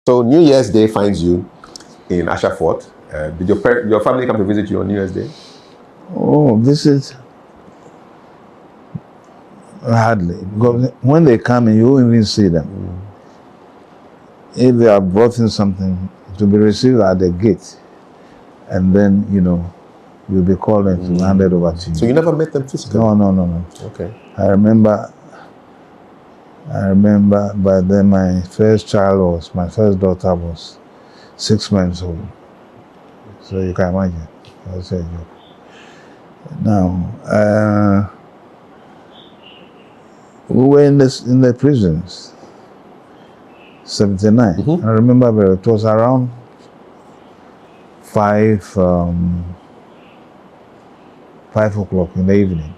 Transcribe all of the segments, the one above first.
So New Year's Day finds you in Ashafort. Did your family come to visit you on New Year's Day? Oh, visit? Hardly. Because when they come in, you won't even see them. If they have brought in something to be received at the gate, and then, you know, you'll be called and handed over to you. So you never met them physically? No. Okay. I remember, by then my first daughter was 6 months old. So you can imagine. That's a joke. Now, we were in the prisons, 79. I remember it was around 5 o'clock in the evening.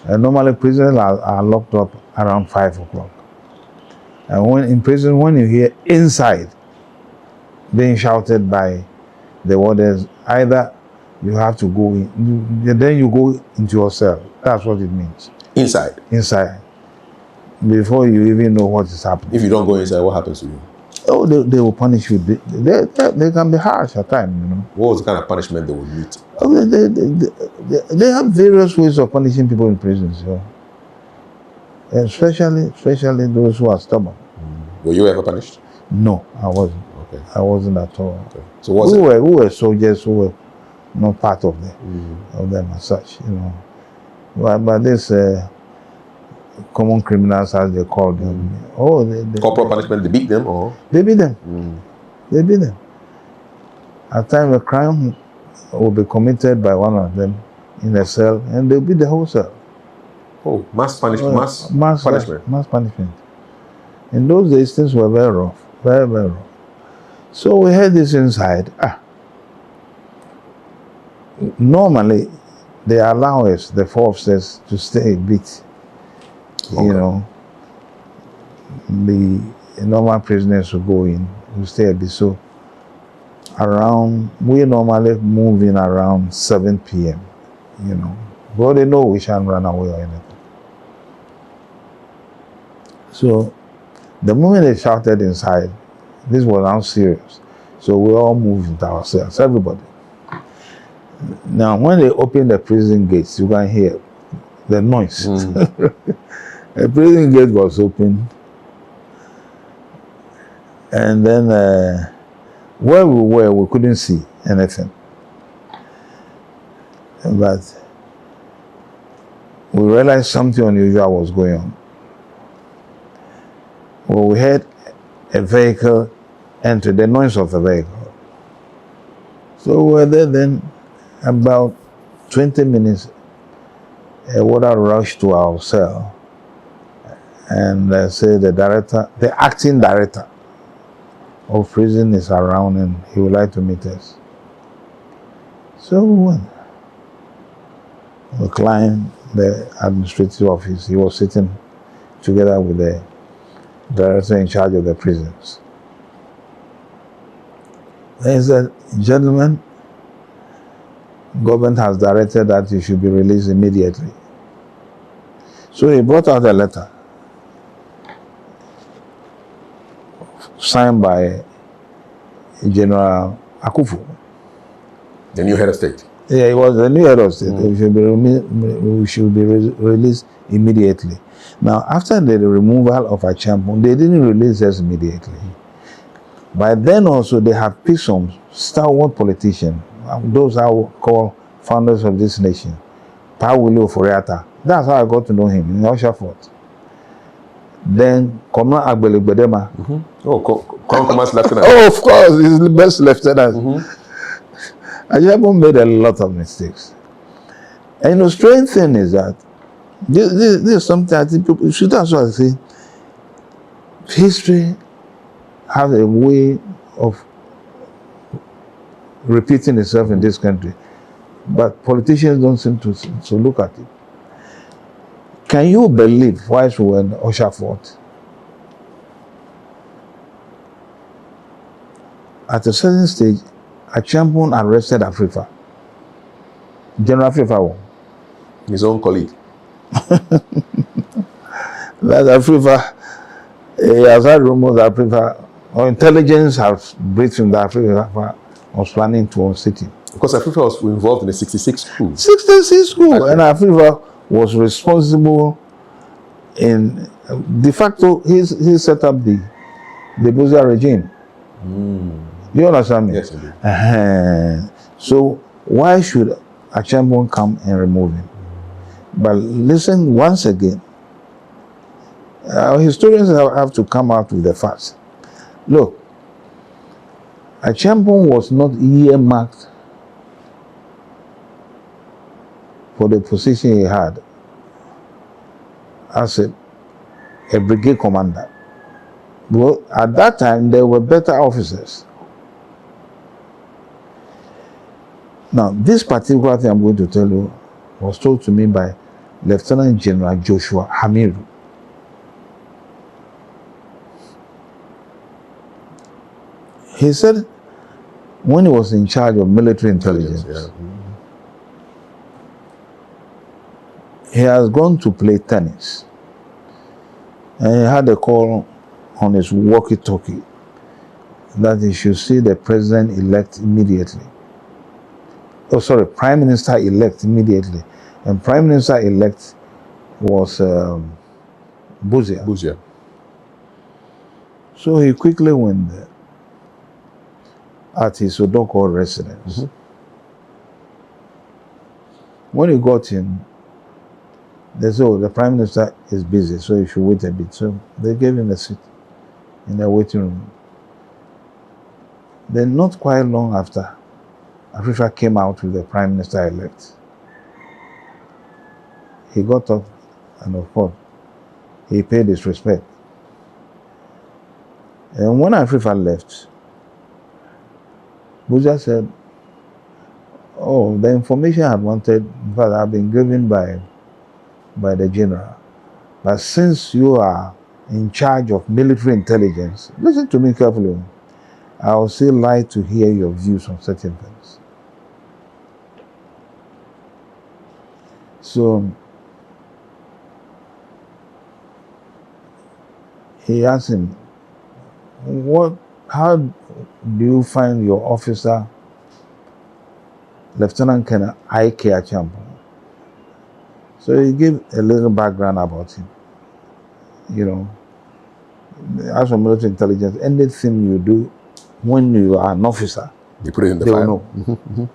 Normally prisoners are locked up around 5 o'clock. And when in prison, when you hear inside being shouted by the warders, either you have to go in, then you go into your cell. That's what it means. Inside? Inside. Before you even know what is happening. If you don't go inside, what happens to you? Oh, they will punish you. They can be harsh at times, you know. What was the kind of punishment they would meet? Oh, they have various ways of punishing people in prisons, so. Especially those who are stubborn. Were you ever punished? No, I wasn't. Okay. I wasn't at all. Okay. So we were soldiers who were not part of them as such, you know. But this common criminals, as they call them. Corporal punishment, they beat them, or? They beat them. They beat them. At times, a crime will be committed by one of them in a cell, and they'll beat the whole cell. Oh, mass punishment. Mass punishment. Mass punishment. In those days, things were very rough, very, very rough. So we had this inside. Normally, they allow us, the 4 officers, to stay a bit. Okay. You know, the normal prisoners who go in, who stay a bit. So we normally move in around 7 p.m., you know. But they know we shan't run away or anything. So the moment they shouted inside, this was now serious. So we all moved into ourselves, everybody. Now, when they open the prison gates, you can hear the noise. The prison gate was open. And then where we were, we couldn't see anything. But we realized something unusual was going on. Well, we heard a vehicle enter, the noise of the vehicle. So we were there then. About 20 minutes, a warder rushed to our cell and said the acting director of prison is around and he would like to meet us. So we went. We climbed the administrative office. He was sitting together with the director in charge of the prisons. He said, "Gentlemen, government has directed that you should be released immediately." So he brought out a letter signed by General Akufu. The new head of state? Yeah, he was the new head of state. We should be released immediately. Now, after the removal of Achampon, they didn't release us immediately. By then also, they have picked some stalwart politicians. Those I would call founders of this nation. Willow Foriata. That's how I got to know him in Oshafort. Then Commander Agbele Bedema. Command's lieutenant. Oh, of course, he's the best lieutenant. Ajabo made a lot of mistakes. And the strange thing is that this is something I think people should also say. History has a way of repeating itself in this country, but politicians don't seem to look at it. Can you believe whilst we were in Oshafort, at a certain stage, Achampon arrested Afrifa, General Afrifa, his own colleague. That Afrifa, he has had rumors that Afrifa or intelligence has briefed him that Africa was planning to unseat him. Because Afrifa was involved in the 66 coup. 66 school, Okay. and Africa was responsible in de facto. He set up the Buzia regime. You understand me? Yes, indeed. So why should Achambon come and remove him? But listen once again. Historians have to come out with the facts. Look, Achambon was not earmarked for the position he had as a brigade commander. Well, at that time, there were better officers. Now, this particular thing I'm going to tell you was told to me by Lieutenant General Joshua Hamiru. He said when he was in charge of military intelligence, he has gone to play tennis. And he had a call on his walkie-talkie that he should see the president-elect immediately. Oh, sorry, Prime Minister-elect immediately. And Prime Minister-elect was Buzia. Buzia. So he quickly went there at his Odoko residence. When he got in, they said, oh, the Prime Minister is busy, so you should wait a bit. So they gave him a seat in the waiting room. Then not quite long after, Afrifa came out with the Prime Minister-elect. He got up and of course, he paid his respect. And when Afrifa left, Buzia said, oh, the information I wanted, in fact, have been given by the general. But since you are in charge of military intelligence, listen to me carefully. I will still like to hear your views on certain things. So he asked him, how do you find your officer, Lieutenant Colonel I.K. Achambon? So he gave a little background about him. You know, as for military intelligence, anything you do when you are an officer, They put it in the they will file. know.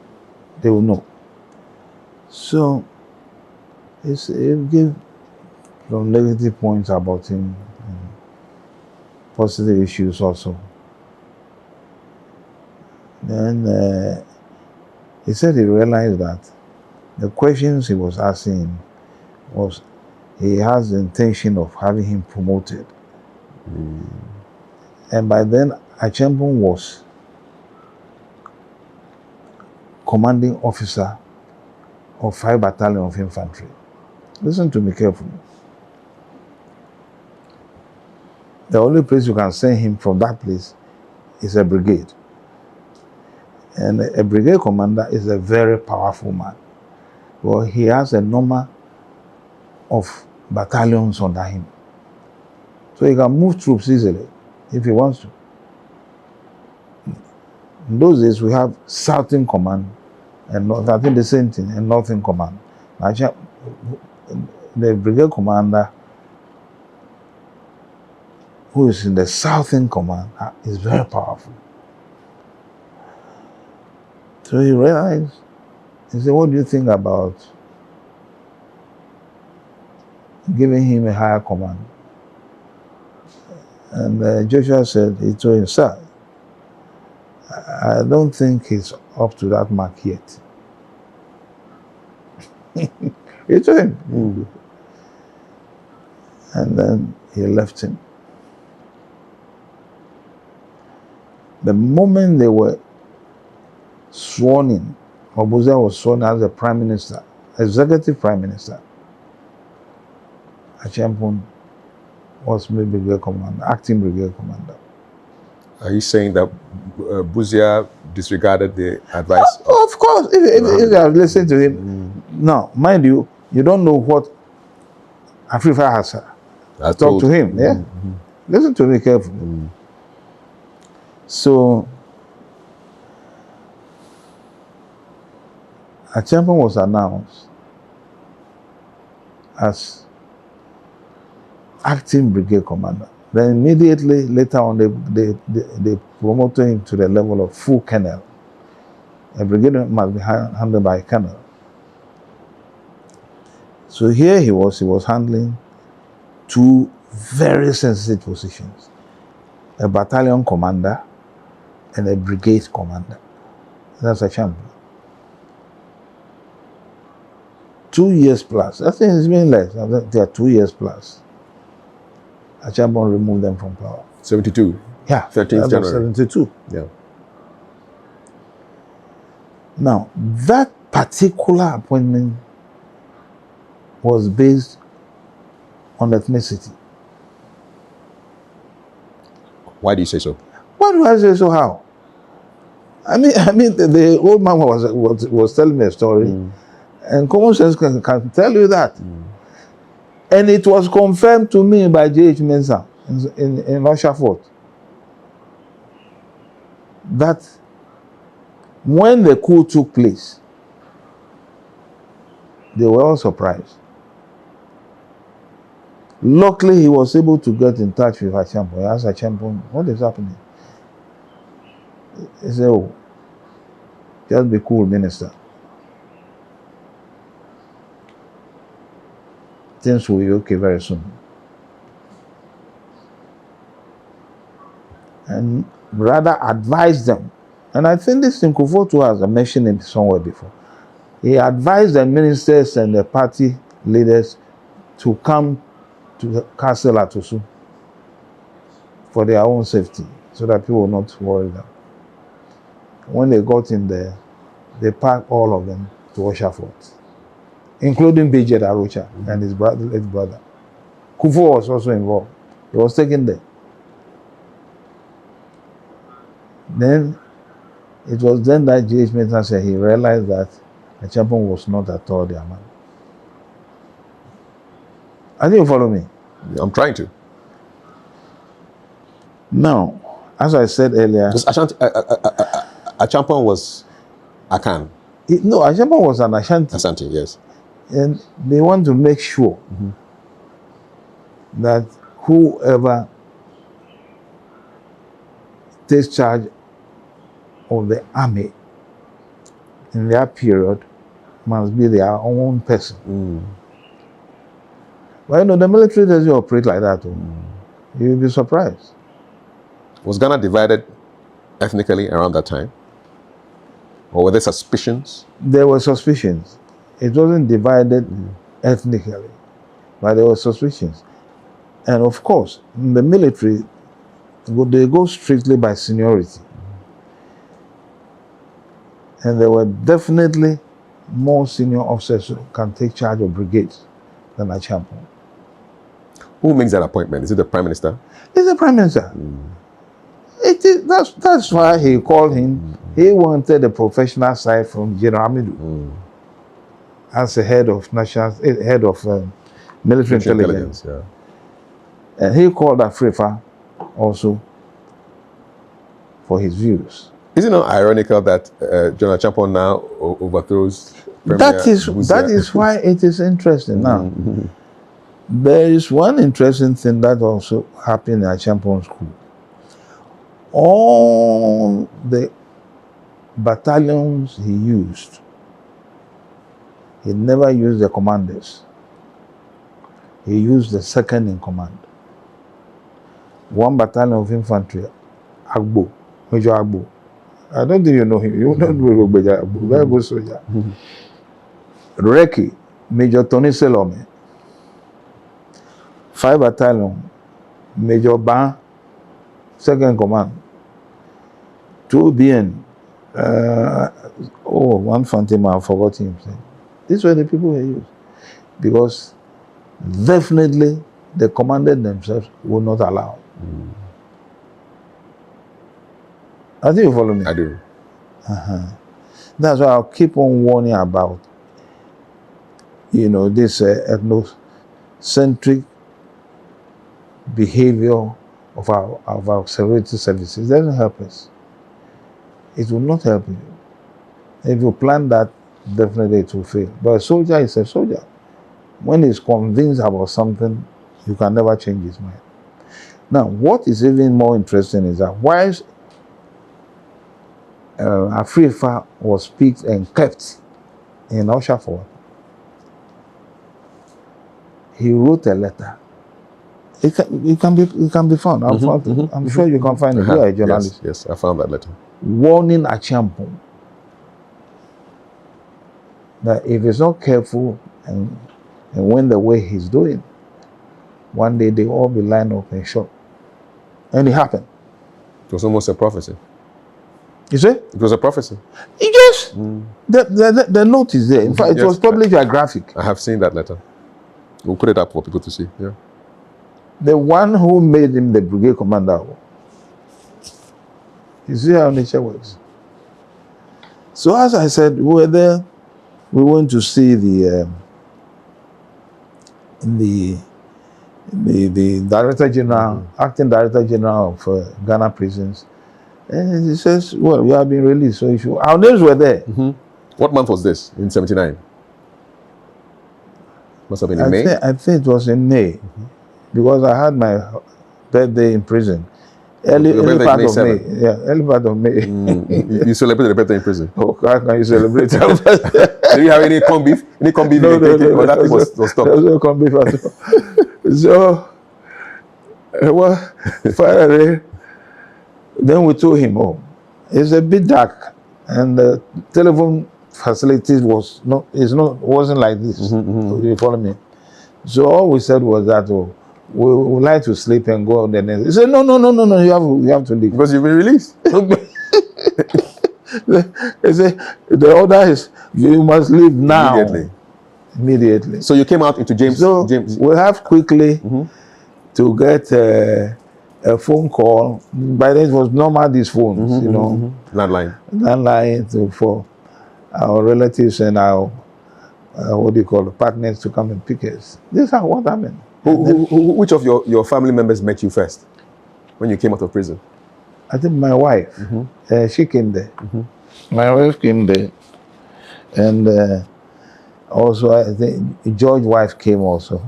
They will know. So he gave some negative points about him, and positive issues also. Then he said he realized that the questions he was asking him was he has the intention of having him promoted. And by then, Achambon was commanding officer of 5 Battalion of Infantry. Listen to me carefully. The only place you can send him from that place is a brigade. And a brigade commander is a very powerful man. Well, he has a number of battalions under him. So he can move troops easily if he wants to. In those days, we have Southern Command and North, I think the same thing, and Northern Command. Actually, the brigade commander who is in the Southern Command is very powerful. So he realized, he said, what do you think about giving him a higher command? And Joshua said, he told him, sir, I don't think he's up to that mark yet. He told him. And then he left him. The moment they were sworn in, Buzia was sworn as the Prime Minister, Executive Prime Minister, Achambon was made Brigade Commander, Acting Brigade Commander. Are you saying that Buzia disregarded the advice? Of course, if you have listened to him. Now, mind you, you don't know what Afrifa has talked to him. Yeah, listen to me carefully. So Acheampong was announced as acting brigade commander. Then immediately later on, they promoted him to the level of full colonel. A brigade must be handled by a colonel. So here he was handling two very sensitive positions: a battalion commander and a brigade commander. That's Acheampong. 2 years plus. I think it's been less. I think they are 2 years plus. Acheampong removed them from power. 72. Yeah, 13th January. 72. Yeah. Now, that particular appointment was based on ethnicity. Why do you say so? Why do I say so? How? I mean, the old man was telling me a story, and common sense can tell you that. And it was confirmed to me by J.H. Mensah in Osherford that when the coup took place, they were all surprised. Luckily, he was able to get in touch with Acheampong. He asked Acheampong, what is happening? He said, oh, just be cool, minister. Things will be okay very soon. And rather advise them. And I think this in Kufuor has mentioned it somewhere before. He advised the ministers and the party leaders to come to the castle at Osu for their own safety, so that people will not worry them. When they got in there, they packed all of them to Osherford, including Bejet Arocha and his late brother. Kufuor was also involved. He was taken there. Then it was then that J.H. Mensah said he realized that Acheampong was not at all their man. I think you follow me. I'm trying to. Now, as I said earlier, Acheampong was Akan. No, Acheampong was an Ashanti. Ashanti, yes. And they want to make sure that whoever takes charge of the army in their period must be their own person. But you know, the military doesn't operate like that. You'll be surprised. Was Ghana divided ethnically around that time? Or were there suspicions? There were suspicions. It wasn't divided ethnically, but there were suspicions. And of course, in the military, they go strictly by seniority. And there were definitely more senior officers who can take charge of brigades than Acheampong. Who makes that appointment? Is it the Prime Minister? It's the Prime Minister. It is, that's why he called him. He wanted the professional side from General Amidu as a head of military intelligence. Yeah. And he called Afrifa also for his views. Is it not ironical that General Acheampong now overthrows Premier That is why it is interesting now. There is one interesting thing that also happened in Acheampong's coup. All the battalions he used, he never used the commanders. He used the second in command. One battalion of infantry, Agbo, Major Agbo. I don't think you know him. You don't know Major Agbo, very good soldier. Reki, Major Tony Selome. 5 battalion, Major Ban, second command. 2 BN, one Fantima, I forgot him. These were the people he used. Because definitely the commanders themselves would not allow. I think you follow me. I do. That's why I'll keep on warning about, this ethnocentric behavior of our security services. It doesn't help us. It will not help you. If you plan that, definitely it will fail. But a soldier is a soldier. When he's convinced about something, you can never change his mind. Now, what is even more interesting is that whilst Afrifa was picked and kept in Oshaford, he wrote a letter. It can be found. I'm sure you can find it. You are a journalist. Yes, I found that letter. Warning Achampo that if he's not careful and went the way he's doing, one day they all be lined up and shot. And it happened. It was almost a prophecy. You see? It was a prophecy. Yes. The note is there. In fact, it was published by Graphic. I have seen that letter. We'll put it up for people to see. Yeah. The one who made him the brigade commander. You see how nature works. So as I said, we were there. We went to see the Director General, Acting Director General of Ghana Prisons. And he says, well, you have been released, so if you... Our names were there. What month was this? In 79? Must have been in May? I think it was in May. Because I had my birthday in prison. Early part of May. Yeah, early part of May. You celebrated the birthday in prison? Oh, how can you celebrate? Did you have any corned beef? Any corned beef? No, that thing was stopped. There was no corned beef at all. So, well, finally, then we took him home. It's a bit dark, and the telephone facilities wasn't like this. You follow me? So all we said was that we would like to sleep and go on the next. He said, no, you have to leave. Because you've been released. He said, the order is you must leave now. Immediately. So you came out into James. So we have quickly to get a phone call. By then it was normal, these phones, you know. Landline for our relatives and our partners to come and pick us. This is what happened. Which of your family members met you first when you came out of prison? I think my wife. She came there. My wife came there, and also I think George's wife came also,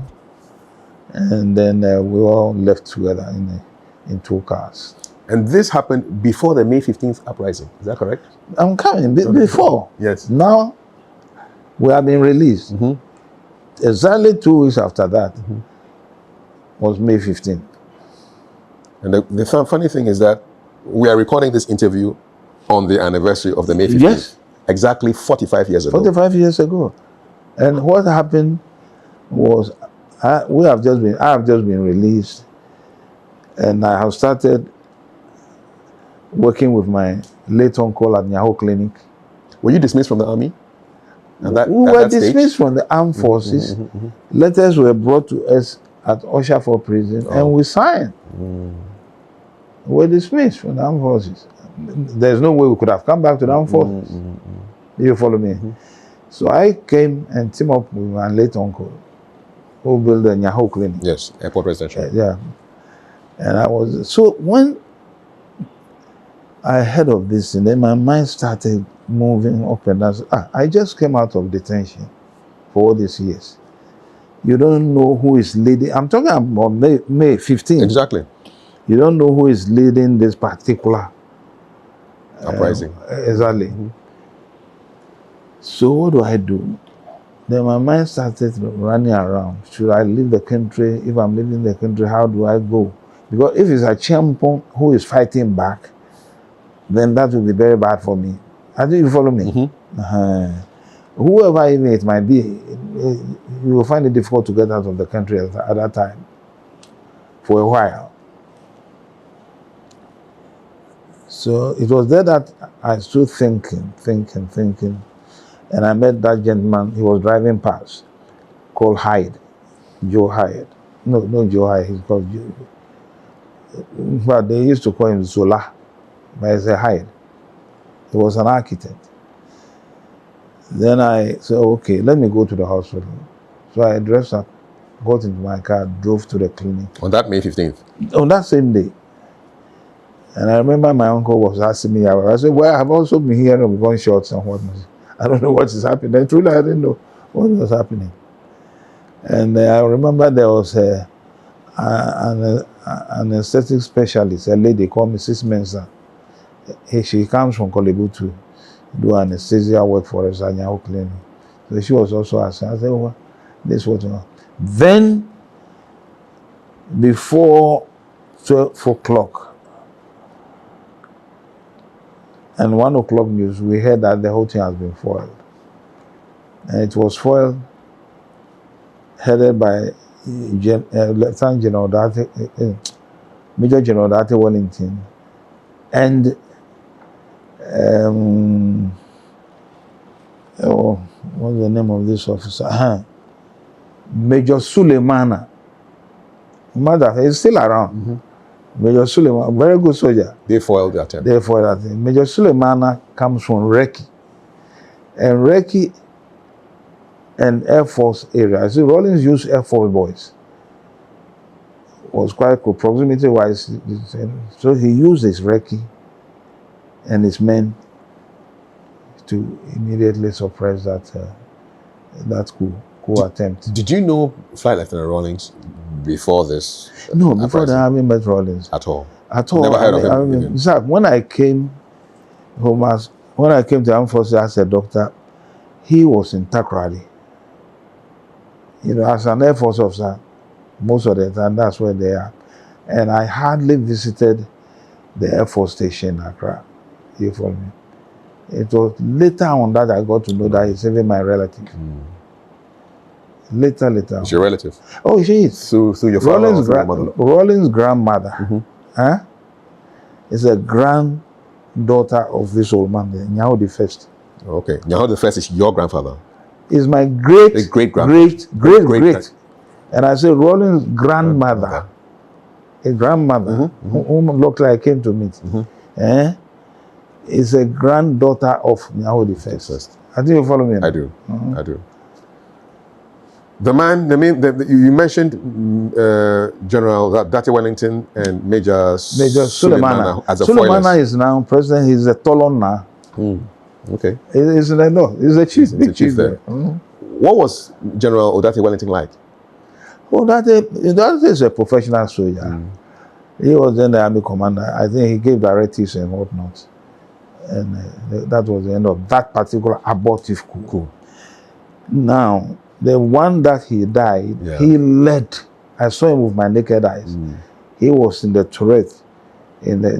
and then we all left together in 2 cars. And this happened before the May 15th uprising. Is that correct? I'm coming before. Yes. Now we have been released. Exactly 2 weeks after that was May 15th. And the funny thing is that we are recording this interview on the anniversary of the May 15th. Yes. Exactly 45 years ago. 45 years ago. And what happened was I have just been released, and I have started working with my late uncle at Nyaho Clinic. Were you dismissed from the army? We were dismissed from the armed forces. Letters were brought to us at Oshaford prison, and we signed. We were dismissed from the armed forces. There's no way we could have come back to the armed forces. Do you follow me? So I came and teamed up with my late uncle, who built the Nyaho Clinic. Yes, airport residential. Yeah. And so when I heard of this, and then my mind started moving up and down. I just came out of detention for all these years. You don't know who is leading. I'm talking about May 15th. Exactly. You don't know who is leading this particular uprising. Exactly. So what do I do? Then my mind started running around. Should I leave the country? If I'm leaving the country, how do I go? Because if it's a champion who is fighting back, then that will be very bad for me. I think you follow me. Whoever even it might be, you will find it difficult to get out of the country at that time for a while. So it was there that I stood thinking, and I met that gentleman. He was driving past, called Hyde, Joe Hyde. No, not Joe Hyde. He's called Joe. But they used to call him Zola, but it's a Hyde. He was an architect. Then I said, okay, let me go to the hospital. So I dressed up got into my car, drove to the clinic. On that May 15th? On that same day. And I remember my uncle was asking me, I said, well, I've also been hearing of gunshots and whatnot. I don't know what is happening. And truly, I didn't know what was happening. And I remember there was an anesthetic specialist, a lady called Mrs. Mensah. She comes from Kolebu to do anesthesia work for us at Nyaho Clinic. So she was also asking. I said, well, this was then before 12 o'clock and 1 o'clock news, we heard that the whole thing has been foiled. And it was foiled, headed by Lieutenant General Date, Major General Date Wellington, and what's the name of this officer? Major Suleimana. Mother is still around. Major Suleimana, very good soldier. They foiled the attempt. They foiled that thing. Major Suleimana comes from Reki. And Reki and Air Force area. See, Rawlings used Air Force boys. Was quite cool, proximity wise. So he used his Reki and his men to immediately suppress that coup attempt. Did you know Flight Lieutenant Rawlings before this? No, before that I haven't met Rawlings. At all? At all. Never heard of him? In fact, when I came home when I came to Armed Forces as a doctor, he was in Takrady. As an Air Force officer, most of the time that's where they are. And I hardly visited the Air Force station in Accra. You follow me? It was later on that I got to know that he's even my relative. Later. It's your relative? Oh, she is. Through your father or through your mother? Rawlings' grandmother. Is a granddaughter of this old man, Nyaho the First. Okay. Nyaho the First is your grandfather? Is my great great. And I say Rawlings' grandmother. A grandmother whom looked like I came to meet. Is a granddaughter of Nyaho the First. I think you follow me now. I do. I do. The man, you mentioned General Date Wellington and Major Suleimana as a foilers. Suleimana is now president. He's a Tolon now. Okay. He's a chief. He's big chief there. What was General Date Wellington like? Date is a professional soldier. He was then the army commander. I think he gave directives and whatnot. And that was the end of that particular abortive coup. Now, the one that he died, he led. I saw him with my naked eyes. He was in the turret, in the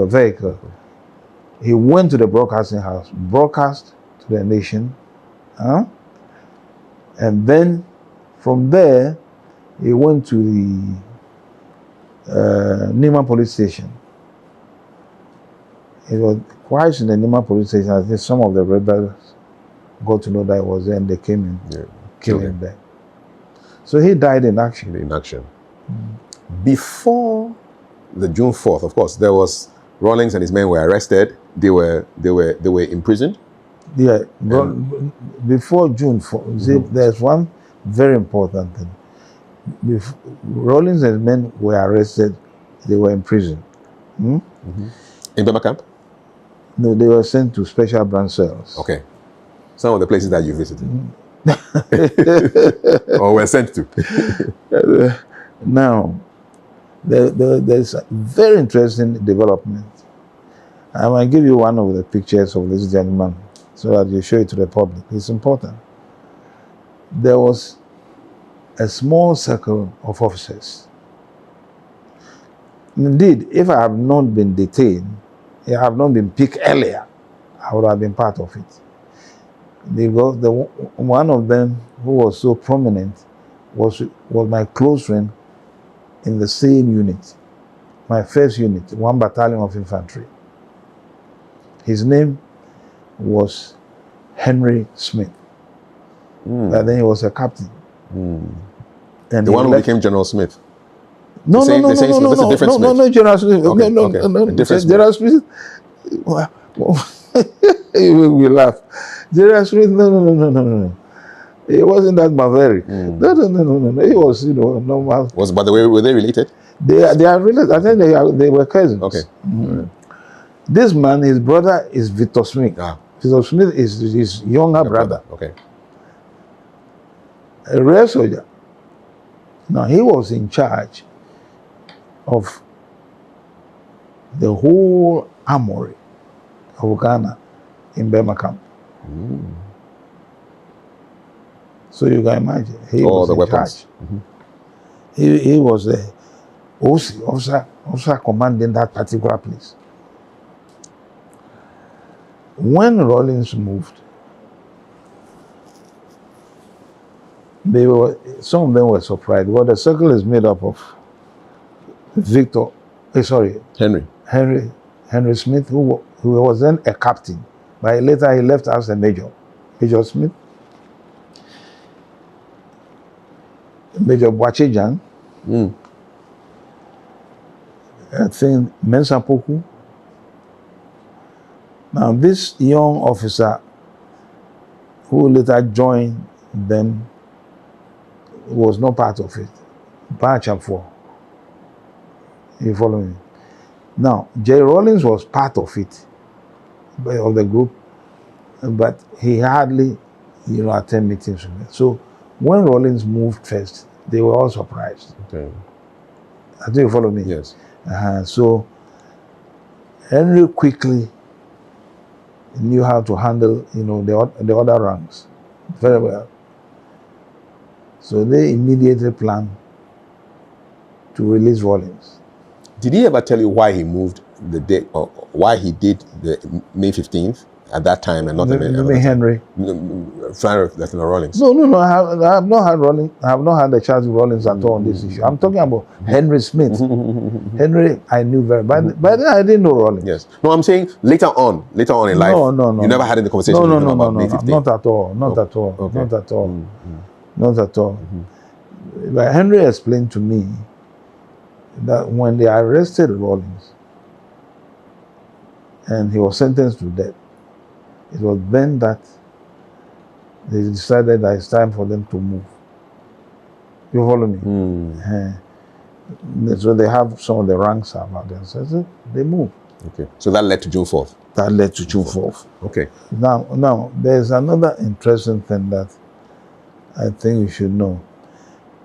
vehicle. He went to the broadcasting house, broadcast to the nation, and then from there he went to the Nima police station. It was twice in the Nima police station. I think some of the rebels got to know that he was there, and they came and killed him there. So he died in action. Before the June 4th, of course, there was Rawlings and his men were arrested. They were imprisoned. Yeah, before June 4th, there's one very important thing. Rawlings and his men were arrested. They were in prison. In Bema camp? No, they were sent to special branch cells. Okay. Some of the places that you visited. Or were sent to. Now, there's a very interesting development. I might give you one of the pictures of this gentleman so that you show it to the public. It's important. There was a small circle of officers. Indeed, if I have not been detained, if I have not been picked earlier, I would have been part of it. Because one of them who was so prominent was my close friend in the same unit, my first unit, 1 battalion of infantry. His name was Henry Smith. And then he was a captain. And the one who became General Smith. No, General Smith. Okay, No, different General Smith. We laugh. General Smith, no. It wasn't that Maverick. No. He was, normal. By the way, were they related? They are related. I think they were cousins. Okay. This man, his brother is Victor Smith. Ah. Victor Smith is his younger brother. Okay. A rare soldier. Now, he was in charge of the whole armory of Ghana in Burma camp. So you can imagine. He was the in weapons. Charge. He was the officer commanding that particular place. When Rawlings moved, some of them were surprised. Well, the circle is made up of Henry Smith, who was then a captain, but later he left as a major. Major Smith, Major Boachejan, I think Mensa Poku. Now, this young officer who later joined them was not part of it. Batch 4. You follow me? Now, Jerry Rawlings was part of it, of the group, but he hardly, attend meetings with it. So, when Rawlings moved first, they were all surprised. Okay. I think you follow me? Yes. So, Henry quickly knew how to handle, the other ranks very well. So they immediately planned to release Rawlings. Did he ever tell you why he moved the date, or why he did the May 15th at that time and not Henry? Lieutenant Rawlings. No. I have not had Rawlings. I have not had a chat with Rawlings at all on this issue. I'm talking about Henry Smith. Henry, I knew very, but then I didn't know Rawlings. Yes. No, I'm saying later on in life. No. You never had any conversation with him about May 15th? Not at all. Not at all. Okay. Not at all. Not at all. But Henry explained to me that when they arrested Rawlings and he was sentenced to death, it was then that they decided that it's time for them to move. You follow me? So they have some of the ranks about them. So they moved. Okay. So that led to June 4th? That led to June 4th. Okay. Now, there's another interesting thing that I think you should know.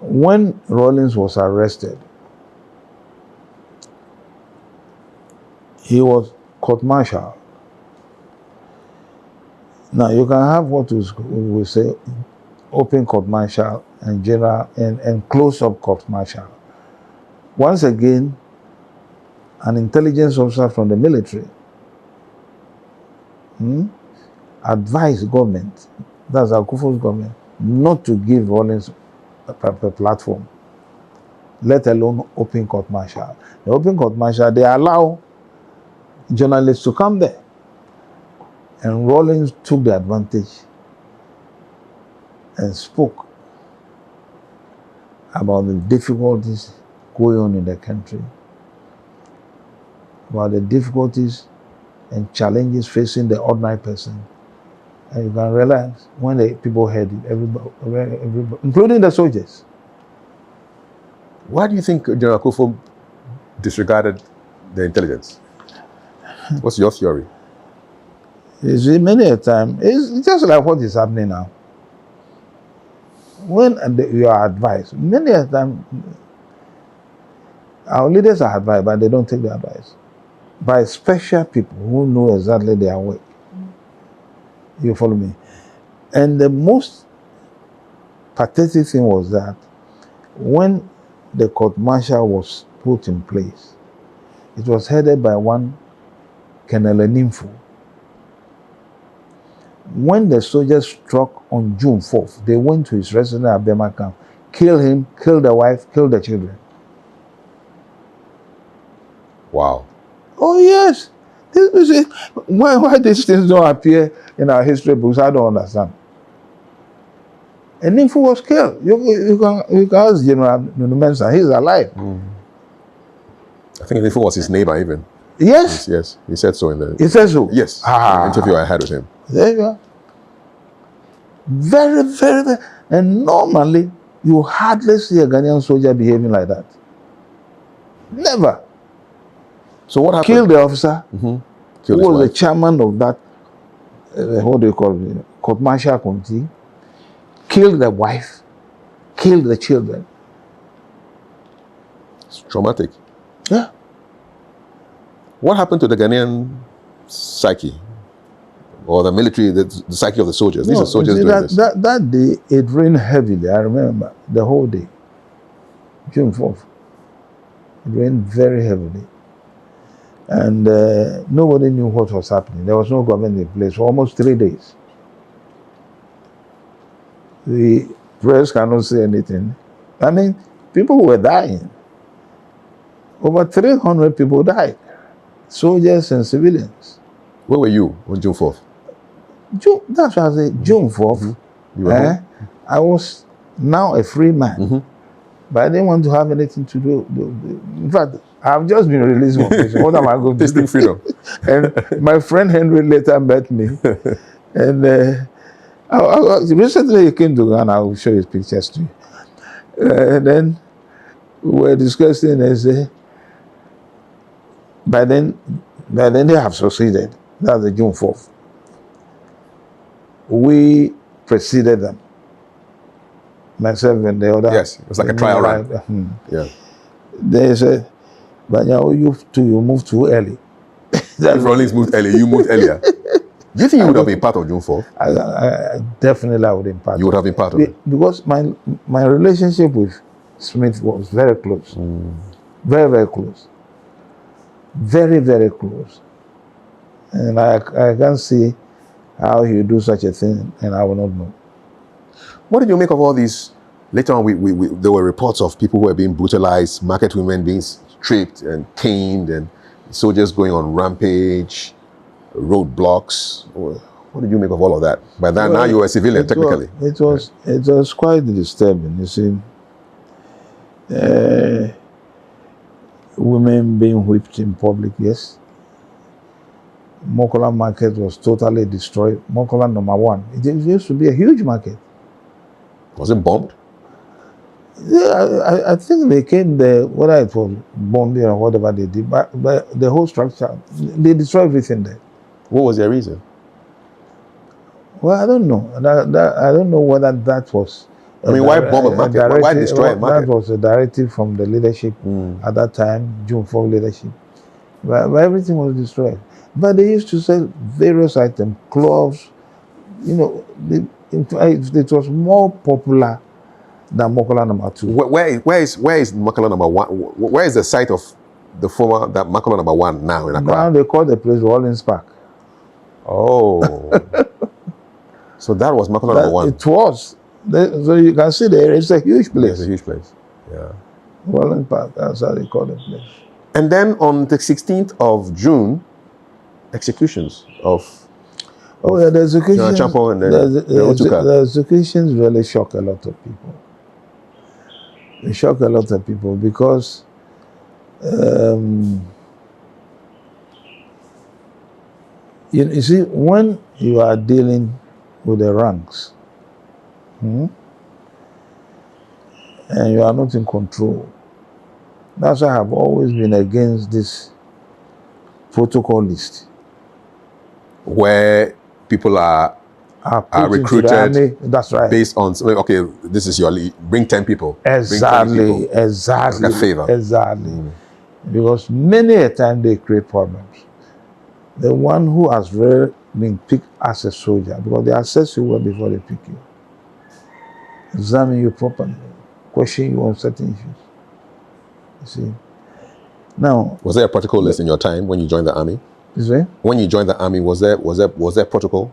When Rawlings was arrested, he was court-martialed. Now, you can have what we say open court-martial and general and close-up court-martial. Once again, an intelligence officer from the military advised government, that's Akufo's government, not to give Rawlings a platform, let alone open court-martial. The open court-martial, they allow journalists to come there. And Rawlings took the advantage and spoke about the difficulties going on in the country, about the difficulties and challenges facing the ordinary person. And you can realize when the people heard it, everybody, including the soldiers. Why do you think General Akufo disregarded the intelligence? What's your theory? You see, many a time, it's just like what is happening now. When you are advised, many a time, our leaders are advised, but they don't take the advice. By special people who know exactly their work. You follow me? And the most pathetic thing was that when the court-martial was put in place, it was headed by one Colonel Enimfu. When the soldiers struck on June 4th, they went to his residence at Burma camp, killed him, killed the wife, killed the children. Wow. Oh, yes. Why these things don't appear in our history books, I don't understand. Enimfu was killed. You can ask General Mensa, he's alive. I think Enimfu was his neighbor even. Yes. Yes. He said so in the... He said so? Yes. In the interview I had with him. There you are. Very, very, very... And normally, you hardly see a Ghanaian soldier behaving like that. Never. So what happened? Killed the officer, Killed who his was the wife. chairman of that, what do you call it, court martial committee, killed the wife, killed the children. It's traumatic. Yeah. What happened to the Ghanaian psyche? Or the military, the psyche of the soldiers? These are soldiers doing this. That day, it rained heavily, I remember, the whole day. June 4th. It rained very heavily. And nobody knew what was happening. There was no government in place for almost 3 days. The press cannot say anything. I mean, people were dying. Over 300 people died. Soldiers and civilians. Where were you on June 4th? That's why I say June 4th. You were home? I was now a free man. But I didn't want to have anything to do. In fact, I've just been released from prison. What am I going to do? Tasting freedom. And my friend Henry later met me. And recently he came to Ghana. I will show his pictures to you. And then we were discussing and say, by then they have succeeded. That's the June 4th. We preceded them. Myself and the other. Yes, it was like a trial run. Yeah. They said, but now you moved too early. If Rollins moved early, you moved earlier. Do you think you would have been part of June 4th? I definitely I would have been part. You would have been part of it. Because my relationship with Smith was very close. Very, very close. Very, very close. And I can't see how he would do such a thing, and I will not know. What did you make of all these? Later on, there were reports of people who were being brutalized, market women being stripped and caned, and soldiers going on rampage, roadblocks. What did you make of all of that? By then, now you were a civilian, technically. It was quite disturbing, you see. Women being whipped in public, yes. Mokola market was totally destroyed. Mokola #1. It used to be a huge market. Was it bombed? Yeah, I think they came there, whether it was bombing or whatever they did, but the whole structure, they destroyed everything there. What was their reason? Well, I don't know. I don't know whether that was. Why bomb a market? Why destroy a market? That was a directive from the leadership at that time, June 4 leadership. But everything was destroyed. But they used to sell various items, clothes. You know, it was more popular than Mokola #2. Where is Mokola #1? Where is the site of the former Mokola #1 now in Accra? Now they call the place Rollins Park. Oh, so that was Mokola #1. It was. So you can see there, it's a huge place. It's a huge place. Yeah. Rollins Park, that's how they call the place. And then on the 16th of June, executions of. Oh yeah, the executions. And then the executions really shock a lot of people. They shock a lot of people because you see, when you are dealing with the ranks and you are not in control, that's why I have always been against this protocol list, where people are recruited. That's right. Based on, okay, this is your lead. Bring 10 people. Exactly. Bring 20 people. Exactly. Like a favor. Exactly. Because many a time they create problems. The one who has really been picked as a soldier, because they assess you well before they pick you, examine you properly, question you on certain issues. You see. Now, was there a protocol list in your time when you joined the army? You see? When you joined the army, was there protocol?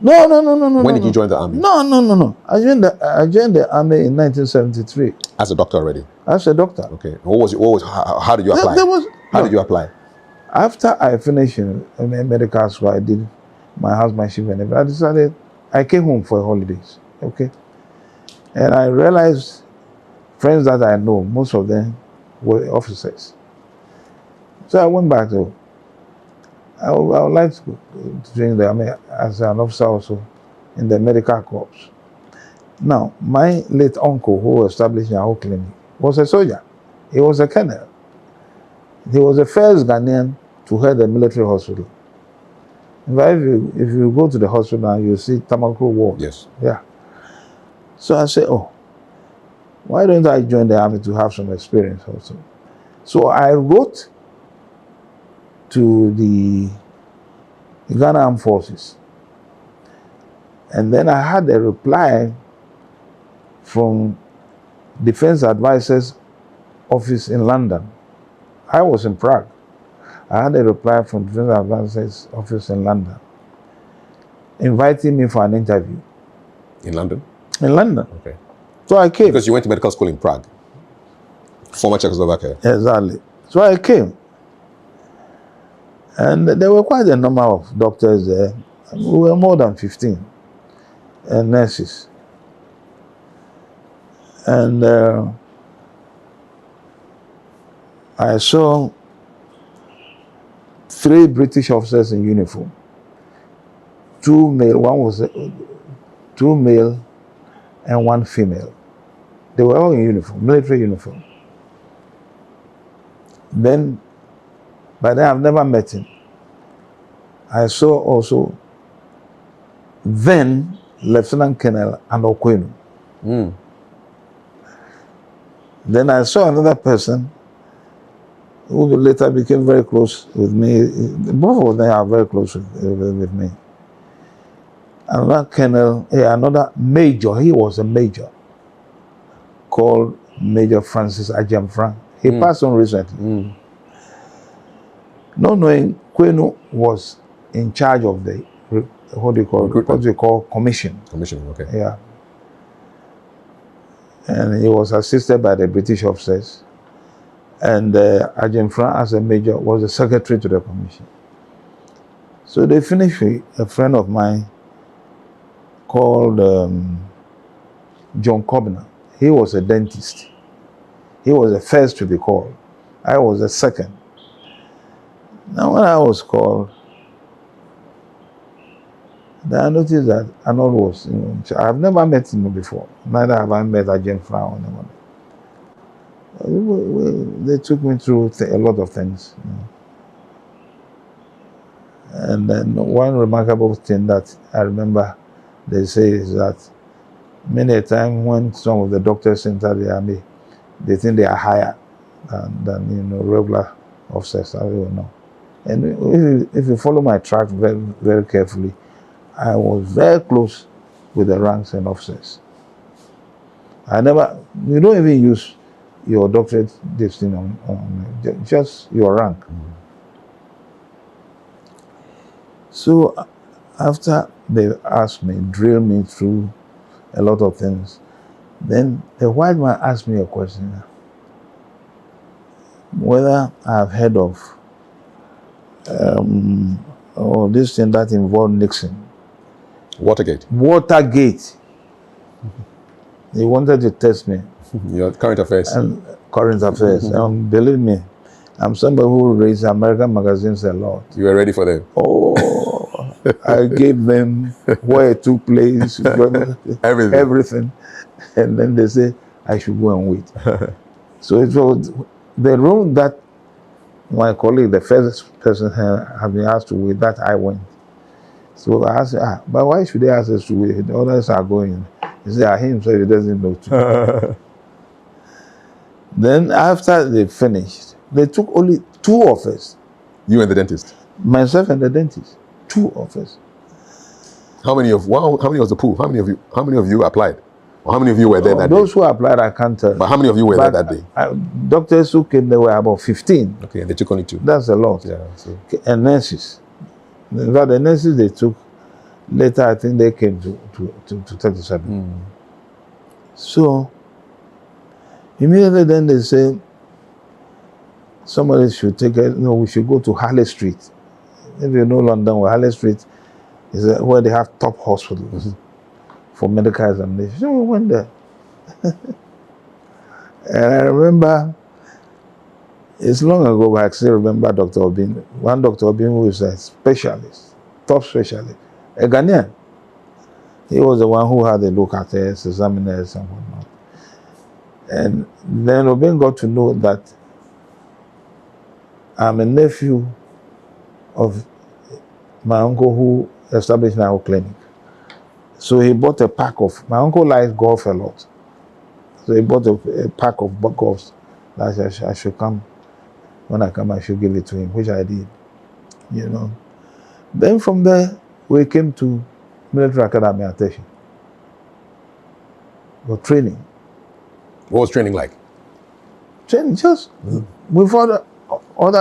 No. When did you join the army? No. I joined the army in 1973. As a doctor already? As a doctor. Okay. How did you apply? How did you apply? After I finished medical school, I did my housemanship and everything. I decided, I came home for holidays, okay? And I realized friends that I know, most of them were officers. So I went back to, I would like to join the army as an officer also in the medical corps. Now, my late uncle who established Nyaho Clinic was a soldier. He was a colonel. He was the first Ghanaian to head a military hospital. In fact, if you go to the hospital now, you see Tamakloe ward. Yes. Yeah. So I said, oh, why don't I join the army to have some experience also? So I wrote to the Ghana Armed Forces. And then I had a reply from Defense Advisors Office in London. I was in Prague. I had a reply from Defense Advisors Office in London, inviting me for an interview. In London? In London. Okay. So I came. Because you went to medical school in Prague, former Czechoslovakia. Exactly. So I came. And there were quite a number of doctors there. We were more than 15, and nurses. And I saw 3 British officers in uniform. 2 male, 2 male and 1 female. They were all in uniform, military uniform. Then, by then I've never met him. I saw also then Lieutenant Colonel Anokwenu. Then I saw another person who later became very close with me. Both of them are very close with me. Another colonel, another major, he was a major, called Major Francis Ajamfran. He passed on recently. Not knowing Kwenu was in charge of the, what do you call commission. Commission, okay. Yeah. And he was assisted by the British officers. And Ajamfran, as a major, was the secretary to the commission. So they finished with a friend of mine called John Cobner. He was a dentist. He was the first to be called. I was the second. Now when I was called, then I noticed that Arnold was, I've never met him before. Neither have I met Ajamfran or anyone. They took me through a lot of things. And then one remarkable thing that I remember they say is that many a time when some of the doctors enter the army, they think they are higher than regular officers. I don't know. And if you follow my track very, very carefully, I was very close with the ranks and officers. You don't even use your doctorate this thing on just your rank. So after they asked me, drilled me through a lot of things, then the white man asked me a question, whether I've heard of this thing that involved Nixon. Watergate. He wanted to test me. Your current affairs. And current affairs. Believe me, I'm somebody who reads American magazines a lot. You were ready for them? Oh, I gave them where it took place, everything. And then they say, I should go and wait. So it was the room that my colleague, the first person, had been asked to wait, that I went. So I asked, but why should they ask us to wait? The others are going. He said, he himself, he doesn't know too. Then after they finished, they took only 2 of us. You and the dentist? Myself and the dentist. 2 of us. How many was the pool? How many of you applied? Or how many of you were there that day? Those who applied, I can't tell. But how many of you were there that day? Doctors who came, there were about 15. Okay, and they took only 2. That's a lot. Yeah. So. And nurses. In fact, the nurses they took, later I think they came to 37. So, immediately then they say, somebody should we should go to Harley Street. If you know London, where Harley Street is where they have top hospitals for medical examination. So we went there. And I remember, it's long ago, but I still remember Dr. Obin. One Dr. Obin who is a specialist, top specialist, a Ghanaian. He was the one who had the local tests, examiners, and whatnot. And then Obeng got to know that I'm a nephew of my uncle who established Nyaho Clinic. So he bought a pack of, my uncle likes golf a lot. So he bought a pack of golfs that I should come. When I come, I should give it to him, which I did, you know. Then from there, we came to Military Academy Attaché for training. What was training like? Training just with other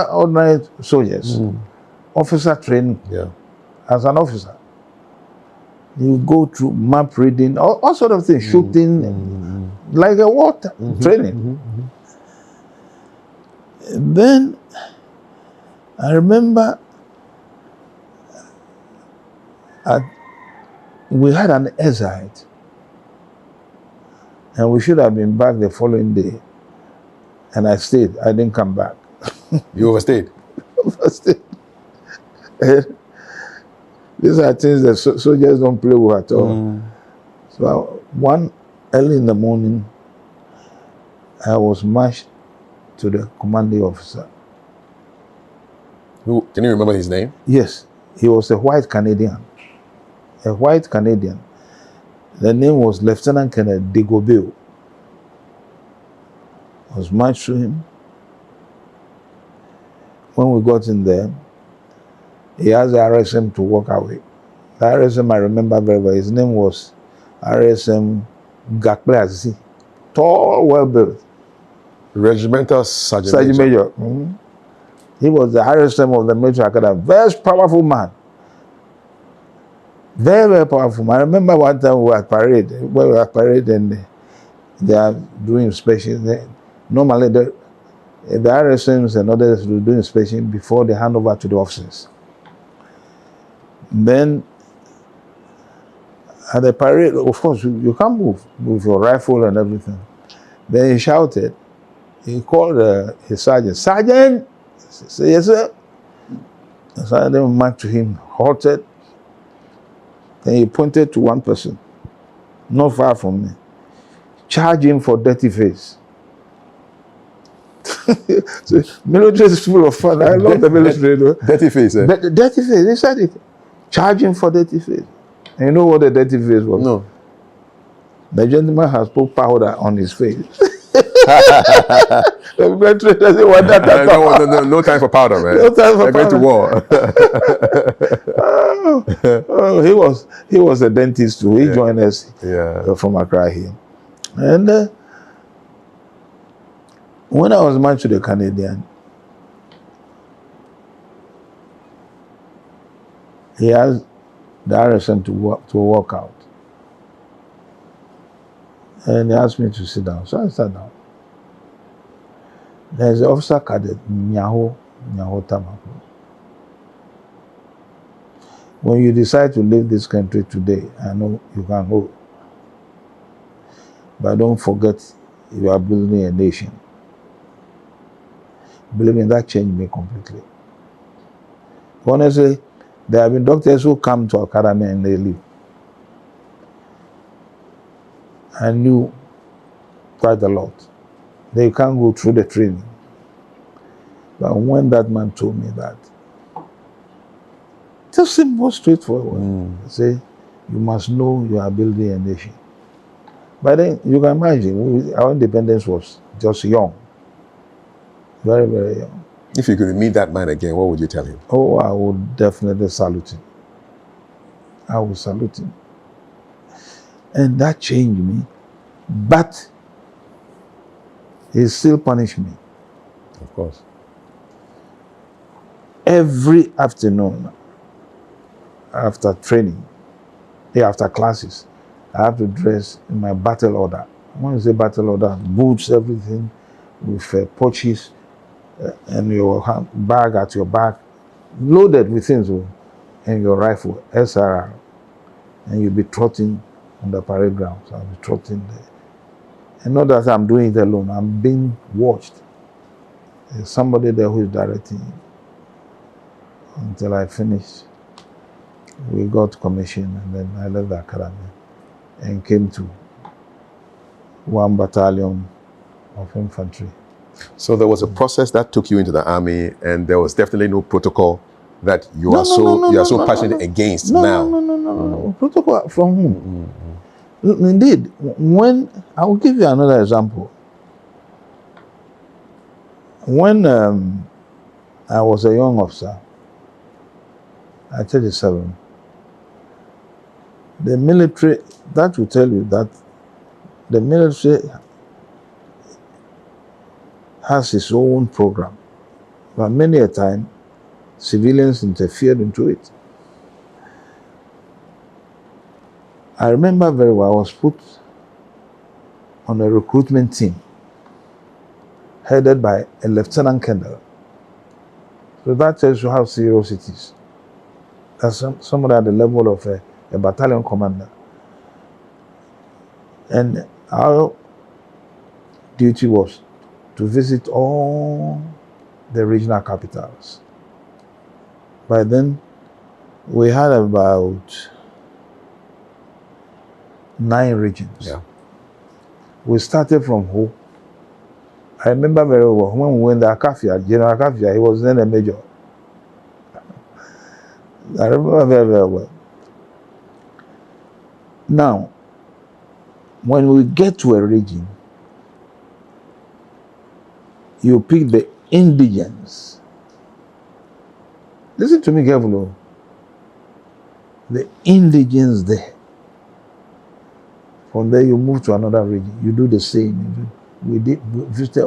ordinary soldiers. Officer training. Yeah. As an officer, you go through map reading, all sort of things, shooting, like a war training. Then I remember we had an exile, and we should have been back the following day. And I stayed. I didn't come back. You overstayed? Overstayed. These are things that soldiers don't play with at all. So one early in the morning, I was marched to the commanding officer. Who, can you remember his name? Yes, he was a white Canadian. A white Canadian. The name was Lieutenant Colonel Degobeo. I was marched to him. When we got in there, he asked the RSM to walk away. The RSM I remember very well. His name was RSM Gakple. Tall, well built. Regimental Sergeant Major. He was the RSM of the Military Academy. Very powerful man. Very, very powerful man. I remember one time we were at parade. When we were at parade and they are doing inspection. Normally the RSMs and others will do inspection before they hand over to the officers. Then at the parade, of course, you can't move with your rifle and everything. Then he shouted. He called his sergeant. Sergeant! He said, yes, sir. The sergeant marched to him, halted. Then he pointed to one person, not far from me. Charge him for dirty face. So, military is full of fun. I love the military. Dirty face, eh? Dirty face. He said it. Charge him for dirty face. And you know what the dirty face was? No. The gentleman has put powder on his face. The military doesn't want that at all. No time for powder, man. No time for They're powder. Going to war. He was a dentist too. He joined us from Accra here. And when I was marched to the Canadian, he asked the RSM to walk out. And he asked me to sit down. So I sat down. There's an officer cadet, Nyaho Nyaho-Tamakloe. When you decide to leave this country today, I know you can go. But don't forget you are building a nation. Believe me, that changed me completely. Honestly, there have been doctors who come to academy and they leave. I knew quite a lot. They can't go through the training. But when that man told me that, just simple, straightforward. Say, you must know you are building a nation. But then you can imagine, our independence was just young. Very, very young. If you could meet that man again, what would you tell him? Oh, I would definitely salute him. I would salute him. And that changed me. But he still punished me. Of course. Every afternoon, after training, after classes, I have to dress in my battle order. When you say battle order, boots, everything, with pouches, and your bag at your back, loaded with things, and your rifle, SRR, and you'll be trotting on the parade ground. So I'll be trotting there. And not that I'm doing it alone, I'm being watched. There's somebody there who is directing me until I finish. we got commissioned, and then I left the academy and came to 1 battalion of infantry. So there was a process that took you into the army, and there was definitely no protocol that you are so passionate against now. No. Protocol from whom? Indeed, when I will give you another example. When I was a young officer at 37, the military, that will tell you that the military has its own program, but many a time civilians interfered into it. I remember very well, I was put on a recruitment team headed by a Lieutenant Colonel. So that tells you how serious it is. That's somebody at the level of a battalion commander. And our duty was to visit all the regional capitals. By then, we had about 9 regions. Yeah. We started from Ho. I remember very well when we went to Akafia, General Akafia, he was then a major. I remember very, very well. Now, when we get to a region, you pick the indigents. Listen to me carefully. The indigents there. From there, you move to another region. You do the same. We visited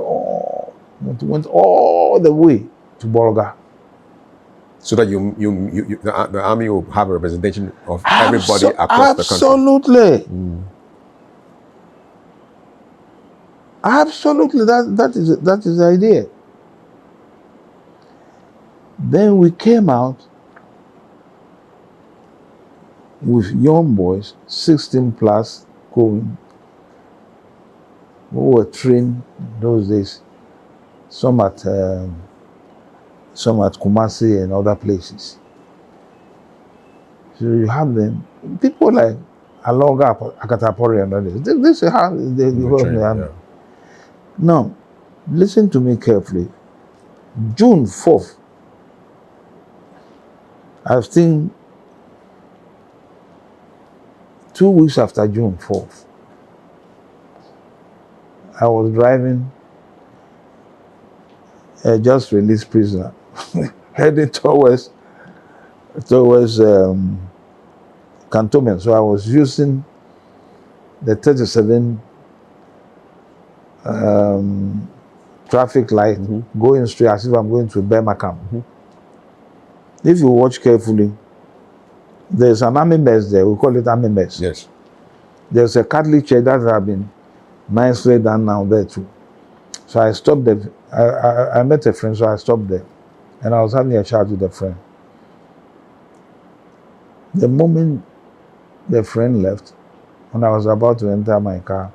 went all the way to Bolga. So that the army will have a representation of everybody across the country. Absolutely. Absolutely. That is the idea. Then we came out with young boys, 16 plus, going. We were trained those days, some at Kumasi and other places. So you have them, people like Aloga, Akatapori and others. This is how they go in the army. Yeah. Now, listen to me carefully. June 4th, I've seen 2 weeks after June 4th, I was driving a just released prisoner heading towards cantonment. So I was using the 37 traffic light, going straight as if I'm going to Burma camp. If you watch carefully, there's an army mess there. We call it army mess. Yes. There's a Catholic church that has been nicely done now there too. So I stopped there. I met a friend, so I stopped there. And I was having a chat with a friend. The moment the friend left, when I was about to enter my car,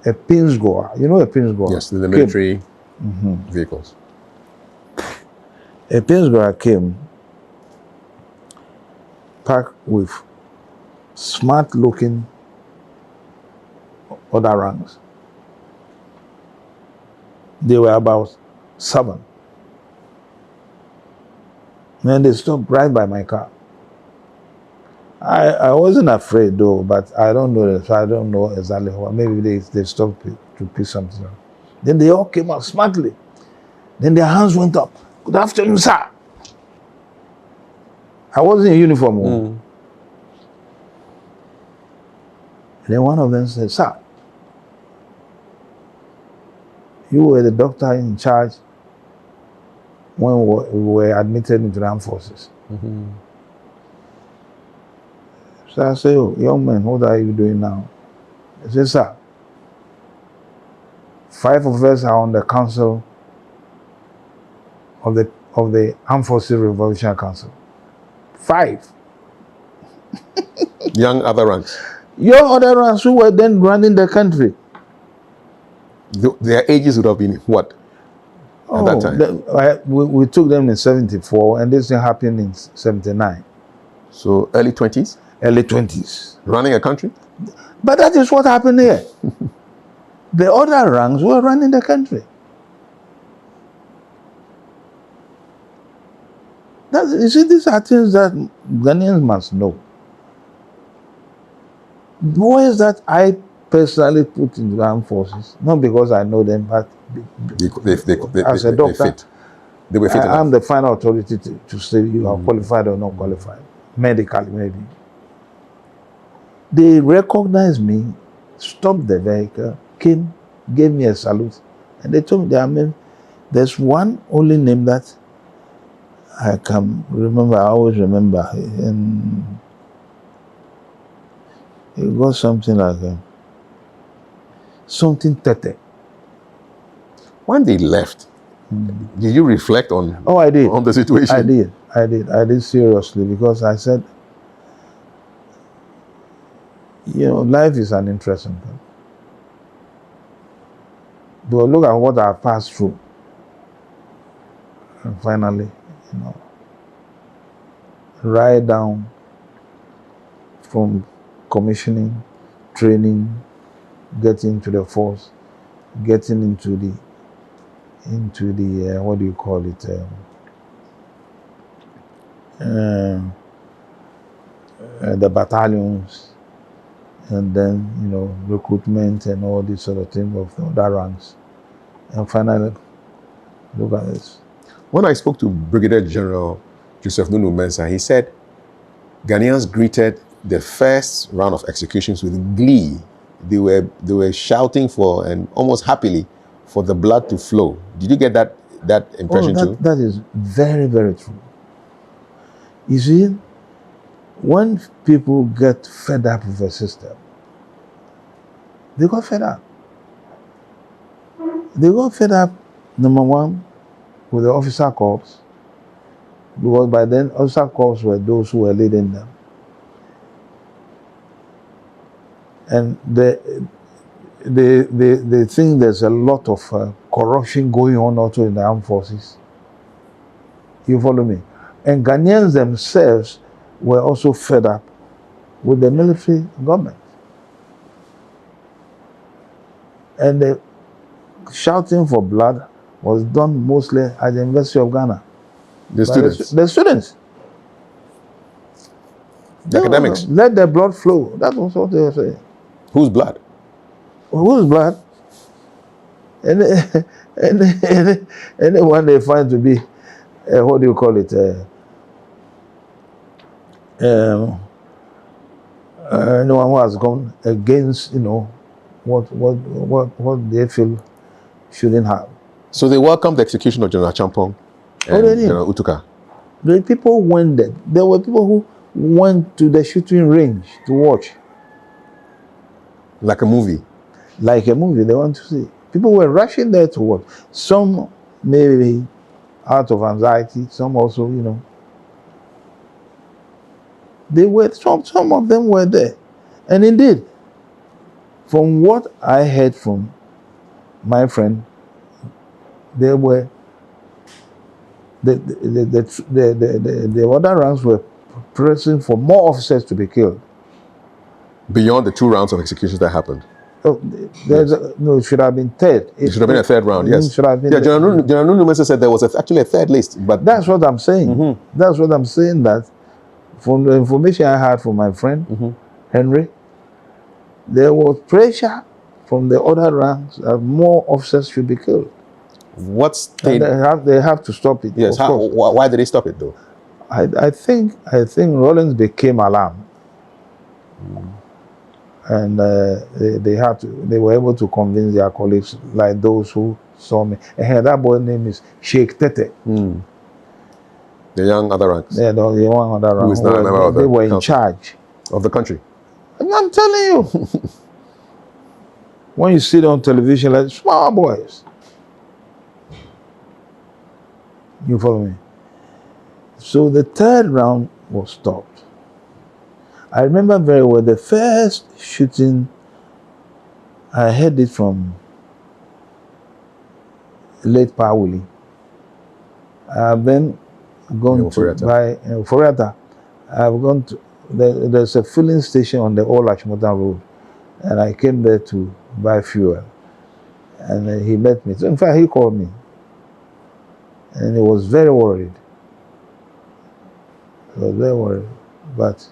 a pins goer, you know a pins goer? Yes, the military vehicles. A pins goer came, packed with smart-looking other ranks. They were about 7. And they stopped right by my car. I wasn't afraid though, but I don't know them, so I don't know exactly what. Maybe they stopped to pick something up. Then they all came up smartly. Then their hands went up. Good afternoon, sir. I wasn't in uniform. And then one of them said, sir, you were the doctor in charge when we were admitted into the armed forces. So I say, oh, young man, what are you doing now? He said, sir, 5 of us are on the council of the Armed Forces Revolutionary Council. 5. Young other ranks. Young other ranks who were then running the country. Their ages would have been what? At that time? We took them in 74, and this thing happened in 79. So early 20s, early 20s. running a country. But that is what happened here. The other ranks were running the country. You see, these are things that Ghanaians must know. Boys that I personally put in the armed forces, not because I know them, but as a doctor, fit. They were fit enough. I'm the final authority to say you are qualified or not qualified, medically maybe. They recognized me, stopped the vehicle, came, gave me a salute, and they told me there's one only name that I can remember, I always remember, and it was something like something Tete. When they left, did you reflect on? Oh, I did. On the situation. I did seriously, because I said, life is an interesting thing. But look at what I passed through, and finally, right down from commissioning, training, getting to the force, getting into the what do you call it? The battalions, and then recruitment and all this sort of thing of the other ranks, and finally, look at this. When I spoke to Brigadier General Joseph Nunu Mensah, he said Ghanaians greeted the first round of executions with glee. They were shouting for, and almost happily, for the blood to flow. Did you get that impression too? That is very, very true. You see, when people get fed up with the system, they got fed up. They got fed up, number one, with the officer corps, because by then officer corps were those who were leading them. And they think there's a lot of corruption going on also in the armed forces. You follow me? And Ghanaians themselves were also fed up with the military government. And the shouting for blood was done mostly at the University of Ghana. The students. The students. The academics. Let the blood flow. That was what they were saying. Whose blood? Whose blood? Anyone they find to be, what do you call it? Anyone who has gone against, what they feel shouldn't have. So they welcomed the execution of General Champong and General Utuka. The people went there. There were people who went to the shooting range to watch. Like a movie. Like a movie, they want to see. People were rushing there to watch. Some maybe out of anxiety, some also, they were, some of them were there. And indeed, from what I heard from my friend, they were, the other ranks were pressing for more officers to be killed. Beyond the 2 rounds of executions that happened. Oh, it should have been third. It should have been a third round, yes. Should have been General Nunu Mensah said there was actually a third list. But that's what I'm saying. That's what I'm saying, that from the information I had from my friend, Henry, there was pressure from the other ranks that more officers should be killed. They have to stop it. Yes. Why did they stop it though? I think Rollins became alarmed. And they were able to convince their colleagues, like those who saw me. And that boy's name is Sheikh Tete. The young other ranks. Yeah, the young other ranks. Who is now a member of the They were in council charge of the country. And I'm telling you, when you see it on television, like small boys. You follow me? So the third round was stopped. I remember very well the first shooting. I heard it from late Pawuli. I've then gone to buy Foriata. I've gone to, there's a filling station on the old Achimota Road, and I came there to buy fuel. And then he met me. So in fact, he called me. And he was very worried. He was very worried. But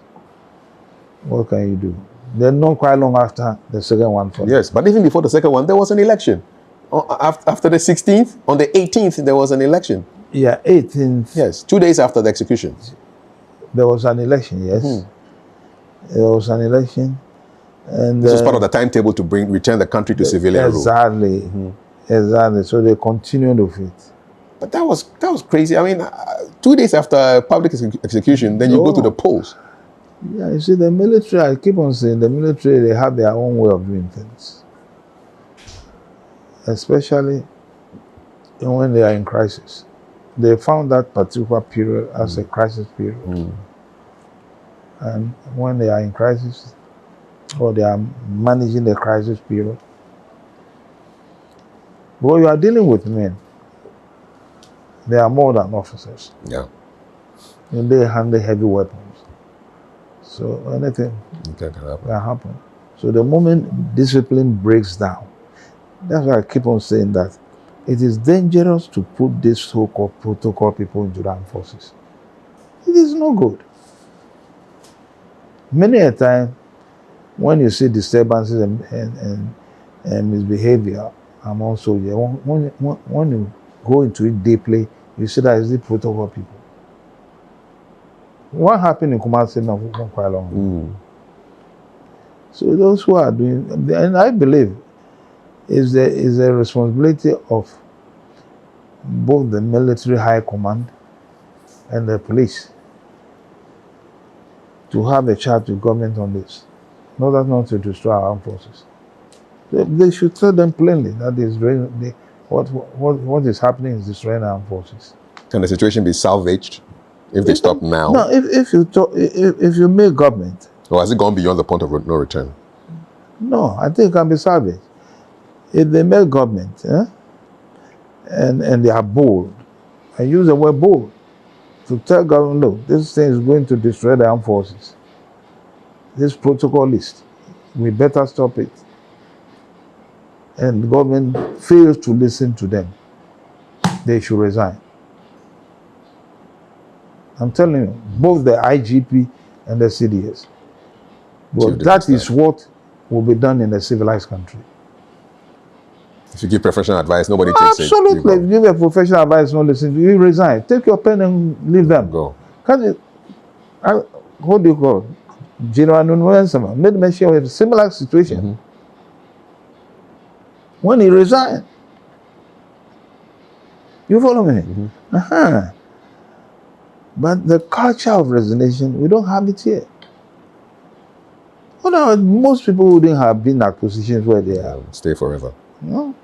what can you do? Then not quite long after, the second one followed. Yes, but even before the second one, there was an election. After the 16th, on the 18th, there was an election. Yeah, 18th. Yes, 2 days after the execution. There was an election, yes. There was an election. And this was part of the timetable to return the country to civilian rule. Exactly. Exactly. So they continued with it. But that was crazy. I mean, 2 days after public execution, then you go to the polls. Yeah, you see, the military, I keep on saying, the military, they have their own way of doing things. Especially when they are in crisis. They found that particular period as a crisis period. And when they are in crisis, or they are managing the crisis period, well, you are dealing with men. They are more than officers. Yeah. And they handle heavy weapons. So anything can happen. So the moment discipline breaks down, that's why I keep on saying that it is dangerous to put these so-called protocol people into the armed forces. It is no good. Many a time, when you see disturbances and misbehavior among soldiers, when you go into it deeply, you see that it's the protocol people. What happened in Kumasi now for quite long? So those who are doing, and I believe, is a responsibility of both the military high command and the police to have a chat with government on this. Not to destroy our armed forces. They should tell them plainly that what is happening is destroying our armed forces. Can the situation be salvaged if they stop now? No, if you make government. Or has it gone beyond the point of no return? No, I think it can be salvaged. If they make government, and they are bold, I use the word bold, to tell government, look, this thing is going to destroy the armed forces. This protocol list, we better stop it. And the government fails to listen to them, they should resign. I'm telling you, both the IGP and the CDS. But that is what will be done in a civilized country. If you give professional advice, nobody takes it. Absolutely. If you give a professional advice, no listen to you, resign. Take your pen and leave them. Go. What do you call it? General Nunwensama made mention of a similar situation. When he resigned. You follow me? But the culture of resignation, we don't have it here. Well, most people wouldn't have been at positions where they are. Stay forever. No.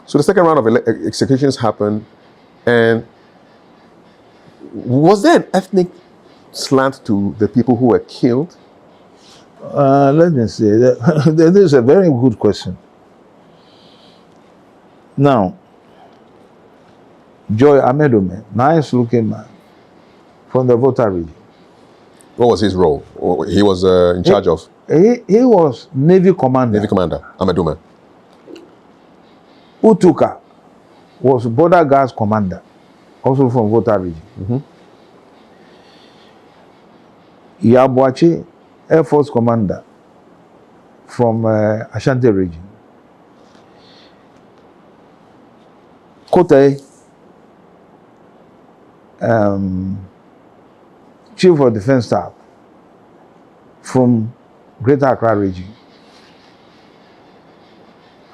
So the second round of executions happened, and was there an ethnic slant to the people who were killed? Let me say, this is a very good question. Now, Joy Amedome, nice looking man, from the Volta region. What was his role? He was in charge of? He was Navy commander. Navy commander, Amedome. Utuka was border guards commander, also from Volta region. Yabuachi, Air Force commander, from Ashanti region. Kote, Chief of Defense Staff, from Greater Accra region.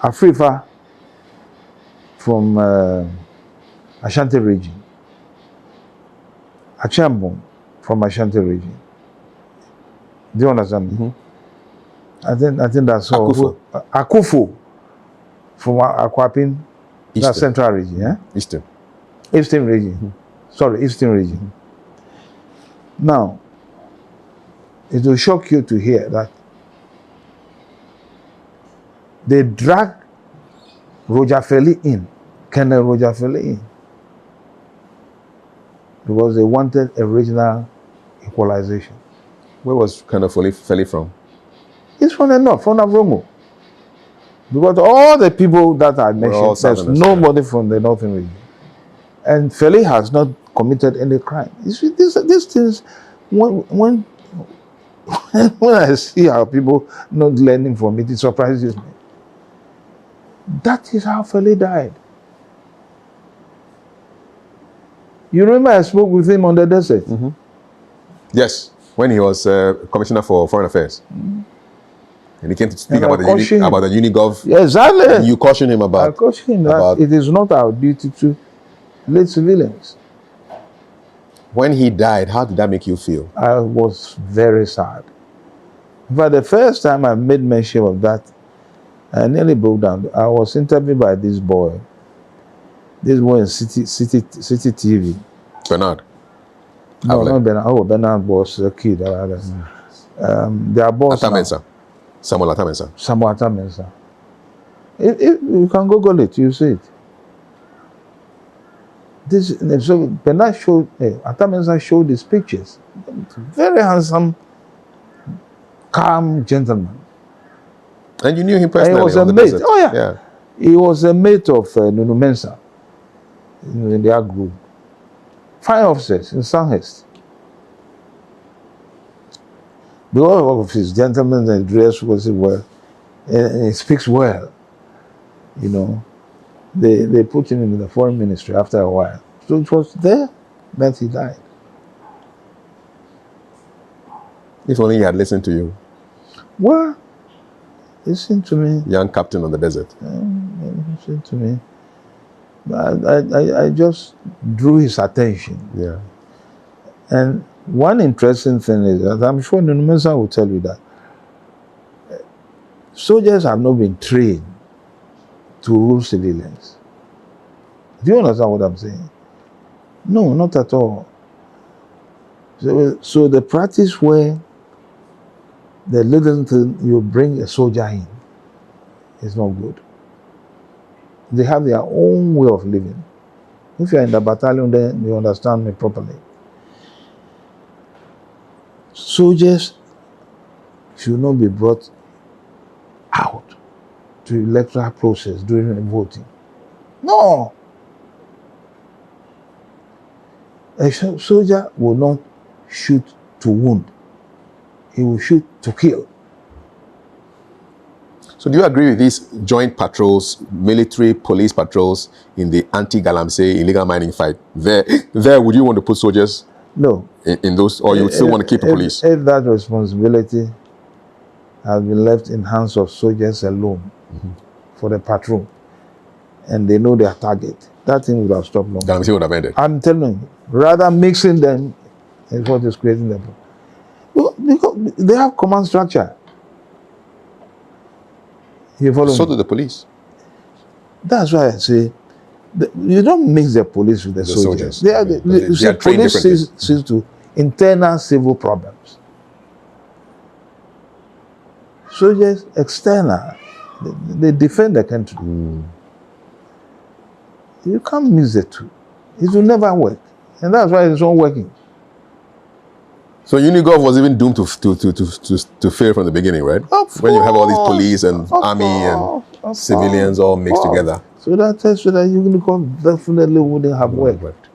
Afrifa, from Ashanti region. Achambon, from Ashanti region. Do you understand? I think that's all. Akufo, from Akwapin, that's Central region, yeah? Eastern region. Sorry, Eastern region. Now, it will shock you to hear that they dragged Roger Feli in, Colonel Roger Feli in, because they wanted a regional equalization. Where was kind of Feli from? It's from the north, from Avromo. Because all the people that I all mentioned, there's Southerners, nobody from the northern region. And Feli has not committed any crime. You see, these things, when I see how people not learning from it, it surprises me. That is how Feli died. You remember I spoke with him on the desert? Yes, when he was Commissioner for Foreign Affairs. And he came to speak And I about cautioned him. the Unigov. Yeah, exactly. And you cautioned him I about. cautioned him that about- it is not our duty to lead civilians. When he died, how did that make you feel? I was very sad. But the first time I made mention of that, I nearly broke down. I was interviewed by this boy. This boy in City TV. Bernard. No, Havlet. not Bernard. Oh, Bernard was a kid. Their boss now, Atamensa. Samuel Atamensa. Samuel Atamensa. If you can Google it, you see it. So Bernard showed, Atamensa showed his pictures. Very handsome, calm gentleman. And you knew him And personally. he was on a the mate. desert. Oh yeah. He was a mate of Nunu Mensah in their group. 5 officers in Sandhurst. Because of his gentleman's dress was well, and he speaks well. You know, they put him in the foreign ministry after a while. So it was there that he died. If only he had listened to you. Well, listen to me. Young captain on the desert. Listen to me. I just drew his attention. Yeah. And one interesting thing is that I'm sure Nunu Mensah will tell you that soldiers have not been trained to rule civilians. Do you understand what I'm saying? No, not at all. So the practice where the little thing you bring a soldier in is not good. They have their own way of living. If you're in the battalion, then you understand me properly. Soldiers should not be brought out to electoral process during the voting. No. A soldier will not shoot to wound. He will shoot to kill. So do you agree with these joint patrols, military police patrols in the anti-Galamsey illegal mining fight? There, would you want to put soldiers? No. In those, or you would still want to keep the police? If that responsibility has been left in hands of soldiers alone for the patrol, and they know their target, that thing would have stopped long. Galamsey would have ended. I'm telling you, rather mixing them is what is creating the problem. Because they have command structure. You follow So me? do the police. That's why I say you don't mix the police with the soldiers. They are, you see, are trained police differently. sees to internal civil problems. Soldiers, external. They defend the country. You can't mix the two. It will never work. And that's why it's not working. So Unigov was even doomed to fail from the beginning, right? When you have all these police and army and civilians all mixed together. So that tells you that Unigov definitely wouldn't have worked.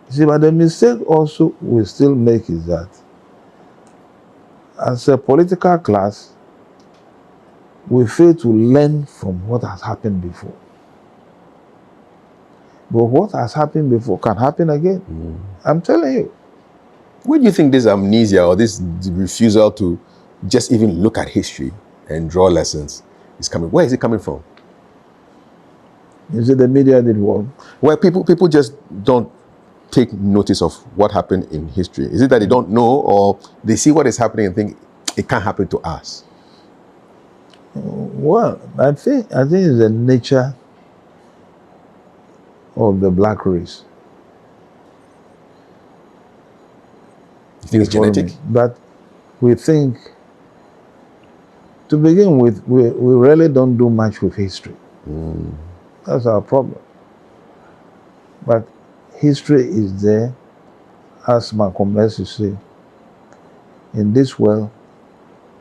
See, but the mistake also we still make is that as a political class, we fail to learn from what has happened before. But what has happened before can happen again. I'm telling you. Where do you think this amnesia or this refusal to just even look at history and draw lessons is coming? Where is it coming from? Is it the media did what? Well, people just don't take notice of what happened in history. Is it that they don't know, or they see what is happening and think it can't happen to us? Well, I think it's the nature of the black race. You think it's genetic? But we think, to begin with, we really don't do much with history. That's our problem. But history is there as Malcolm X used to say, in this world,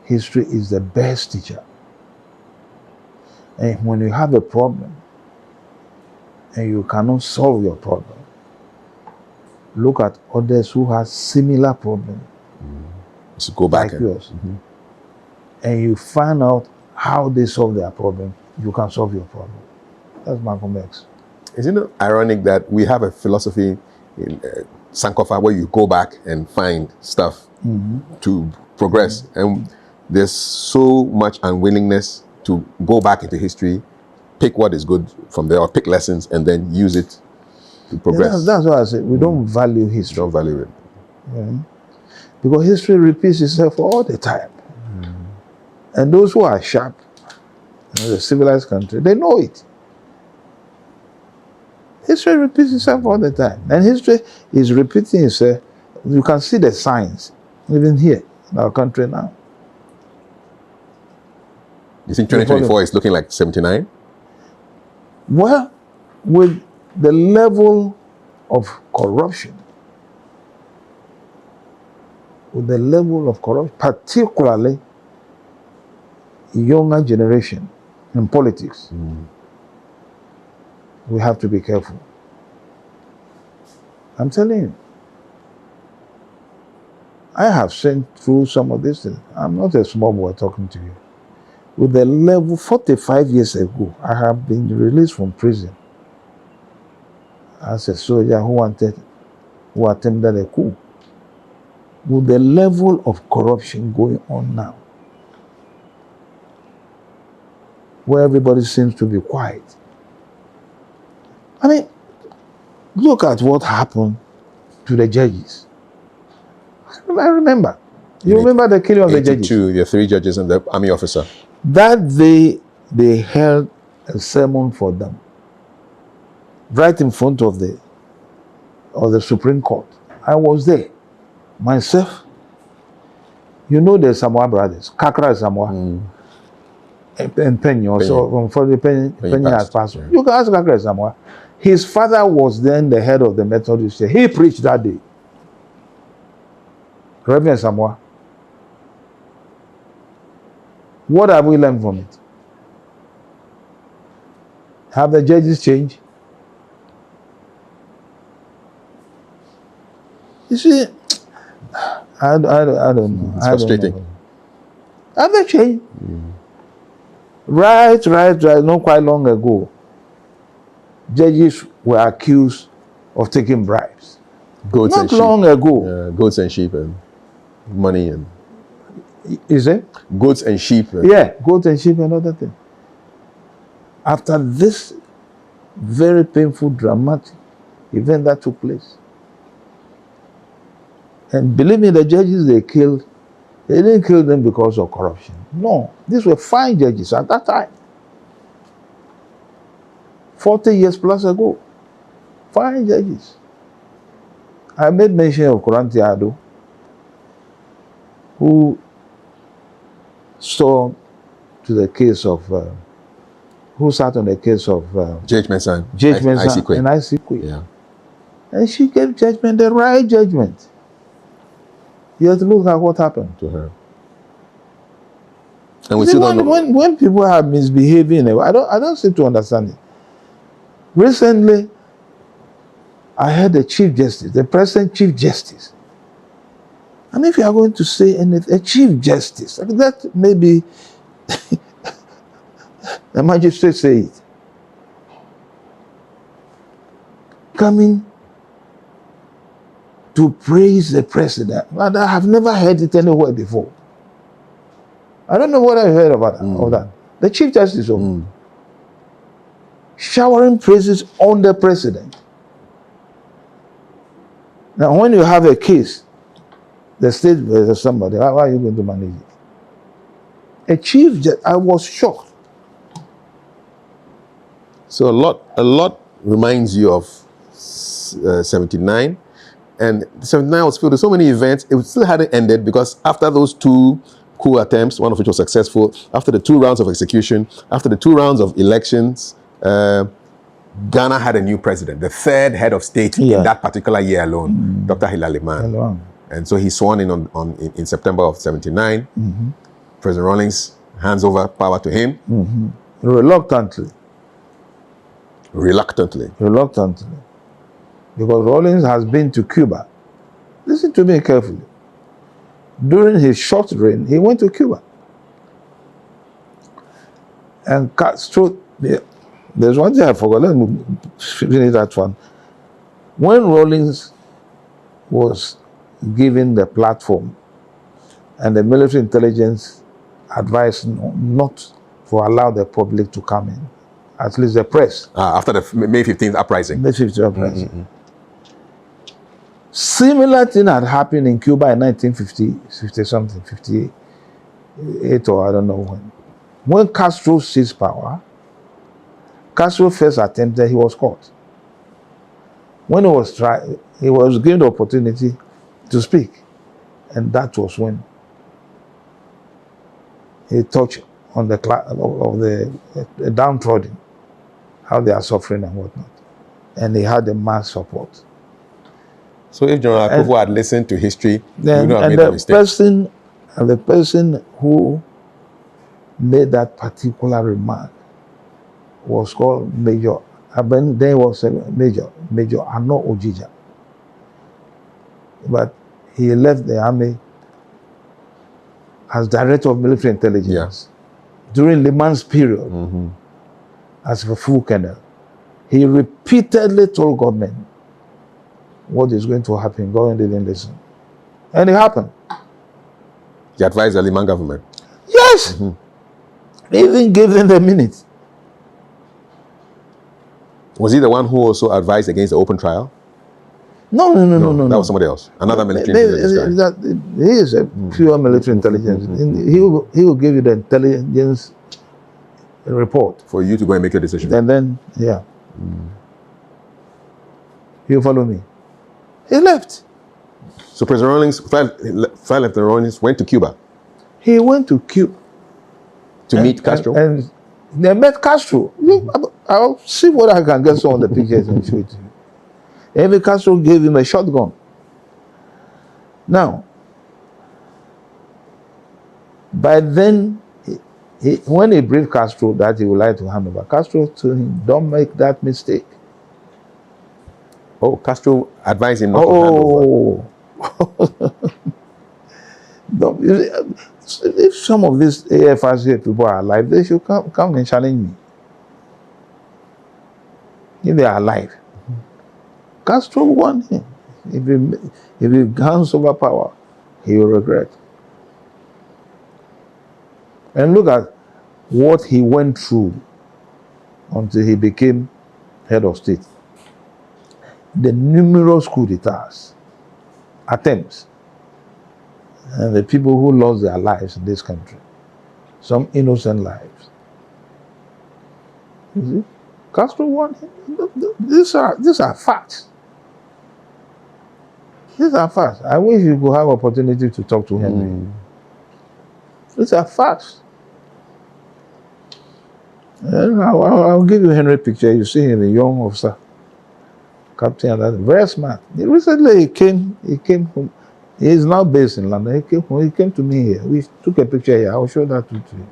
history is the best teacher. And when you have a problem and you cannot solve your problem, look at others who have similar problems. So go back like yours. And you find out how they solve their problem, you can solve your problem. That's Malcolm X. Isn't it ironic that we have a philosophy in Sankofa where you go back and find stuff to progress, and there's so much unwillingness to go back into history, pick what is good from there, or pick lessons, and then use it to progress. Yeah, that's what I said. We don't value history. Don't value it. Yeah. Because history repeats itself all the time. And those who are sharp, the civilized country, they know it. History repeats itself all the time. And history is repeating itself. You can see the signs, even here in our country now. You think 2024 is looking like 79? Well, with the level of corruption, particularly younger generation in politics, we have to be careful. I'm telling you. I have seen through some of these things. I'm not a small boy talking to you. With the level 45 years ago, I have been released from prison as a soldier who attempted a coup. With the level of corruption going on now, where everybody seems to be quiet. I mean, look at what happened to the judges. I remember. You remember the killing of the judges? The 3 judges and the army officer. That they held a sermon for them right in front of the Supreme Court. I was there myself. You know the Samoa brothers, Kakra Samoa, and Penny also. For the Penny has passed. You can ask Kakra Samoa. His father was then the head of the Methodist Church. He preached that day. Reverend Samoa. What have we learned from it? Have the judges changed? You see, I don't know. It's frustrating. Have they changed? Right, not quite long ago, judges were accused of taking bribes. Goats not and sheep. long ago. Goats and sheep and money and... Is it? Goats and sheep. Goats and sheep and other things. After this very painful, dramatic event that took place, and believe me, the judges they killed, they didn't kill them because of corruption. No, these were fine judges at that time. 40 years plus ago. Fine judges. I made mention of Koranti Ado, who saw to the case of, who sat on the case of Judge Mensah and IC. Yeah. And she gave judgment, the right judgment. Yet look at what happened to her. And we still don't know. When people are misbehaving, I don't seem to understand it. Recently, I heard the Chief Justice, the present Chief Justice. And if you are going to say anything, a Chief Justice, that maybe the magistrate say it. Coming to praise the president. And I have never heard it anywhere before. I don't know what I heard about that. The Chief Justice showering praises on the president. Now, when you have a case, the state versus somebody, how are you going to manage it? A chief judge, I was shocked. So a lot reminds you of 79. And 79 was filled with so many events. It still hadn't ended because after those 2 coup attempts, one of which was successful, after the 2 rounds of execution, after the 2 rounds of elections, Ghana had a new president, the third head of state Yeah. in that particular year alone, Dr. Hilary Man. Hello. And so he's sworn in September of 79. President Rawlings hands over power to him. Reluctantly. Reluctantly. Because Rawlings has been to Cuba. Listen to me carefully. During his short reign, he went to Cuba. And Castro, there's one thing I forgot. Let me finish that one. When Rawlings was given the platform and the military intelligence advised not to allow the public to come in, at least the press. After the May 15th uprising. May 15th uprising. Similar thing had happened in Cuba in 1950 something, 58 or I don't know when. When Castro seized power, Castro first attempted, he was caught. When he was tried, he was given the opportunity to speak. And that was when he touched on the downtrodden, how they are suffering and whatnot. And he had the mass support. So if General Akufo had listened to history, then, he would not have and made that mistake. The person who made that particular remark was called Major. Then he was Major Ano Ojija. But he left the army as Director of Military Intelligence during Liman's period as a full colonel. He repeatedly told government what is going to happen. Government didn't listen. And it happened. He advised the Liman government. Yes! He even gave them the minute. Was he the one who also advised against the open trial? No. That was somebody else. Another military intelligence guy. He is a pure military intelligence. He will give you the intelligence report. For you to go and make your decision. And then, you follow me. He left. So President Rawlings, Lieutenant Rawlings went to Cuba. He went to Cuba. To meet Castro? And they met Castro. I'll see what I can get some of the pictures and show it to you. Every Castro gave him a shotgun. Now, by then, when he briefed Castro that he would like to hand over, Castro told him, don't make that mistake. Oh, Castro advised him not to hand over. If some of these AFRC people are alive, they should come and challenge me. If they are alive. Castro won him. If he hands over power, he will regret. And look at what he went through until he became head of state. The numerous coup d'etats, attempts, and the people who lost their lives in this country, some innocent lives. You see? Castro won him. These are facts. These are facts. I wish you could have opportunity to talk to Henry. These are facts. I'll give you Henry picture. You see him, a young officer, captain, very smart. Recently he came from. He is now based in London. He came to me here. We took a picture here. I'll show that to you.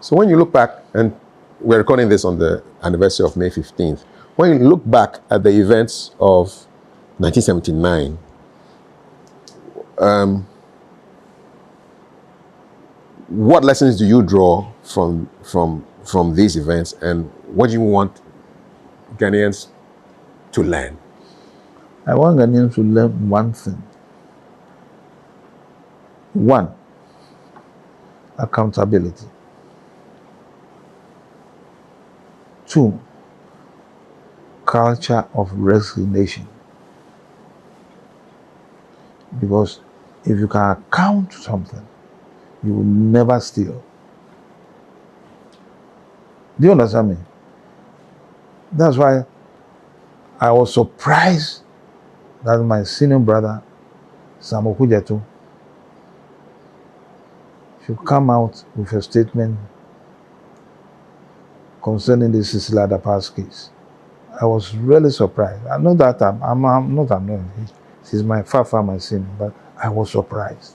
So when you look back, and we're recording this on the anniversary of May 15th, when you look back at the events of 1979, what lessons do you draw from these events, and what do you want Ghanaians to learn? I want Ghanaians to learn one thing. One, accountability. Two, culture of resignation. Because if you can account something, you will never steal. Do you understand me? That's why I was surprised that my senior brother, Samuel Kujetu, should come out with a statement concerning the Cecilia Dapas case. I was really surprised. I know that I'm not annoyed. She's my far my senior, but I was surprised.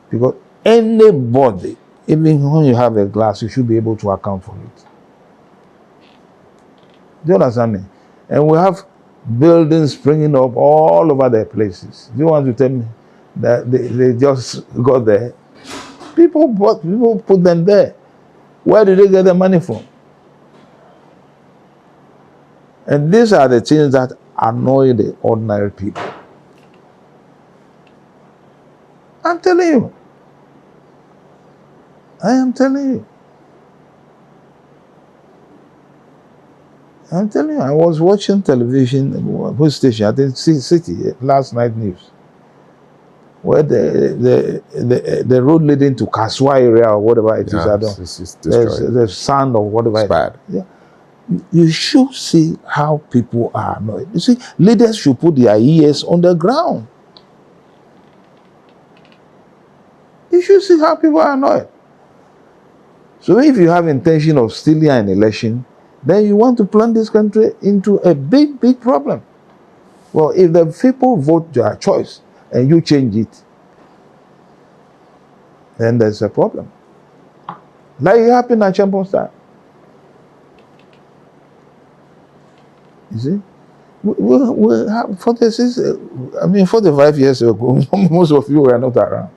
Because anybody, even when you have a glass, you should be able to account for it. Do you understand me? And we have buildings springing up all over the places. Do you want to tell me that they just got there? People put them there. Where did they get the money from? And these are the things that annoy the ordinary people. I'm telling you. I am telling you. I'm telling you, I was watching television, which station? I think City, last night news, where the road leading to Kaswa area or whatever it is, I don't. It's destroyed. There's sand or whatever. It's bad. Yeah. You should see how people are annoyed. You see, leaders should put their ears on the ground. You should see how people are annoyed. So if you have intention of stealing an election, then you want to plunge this country into a big, big problem. Well, if the people vote their choice and you change it, then there's a problem. Like it happened at Champions time. You see? We have 45 years ago, most of you were not around.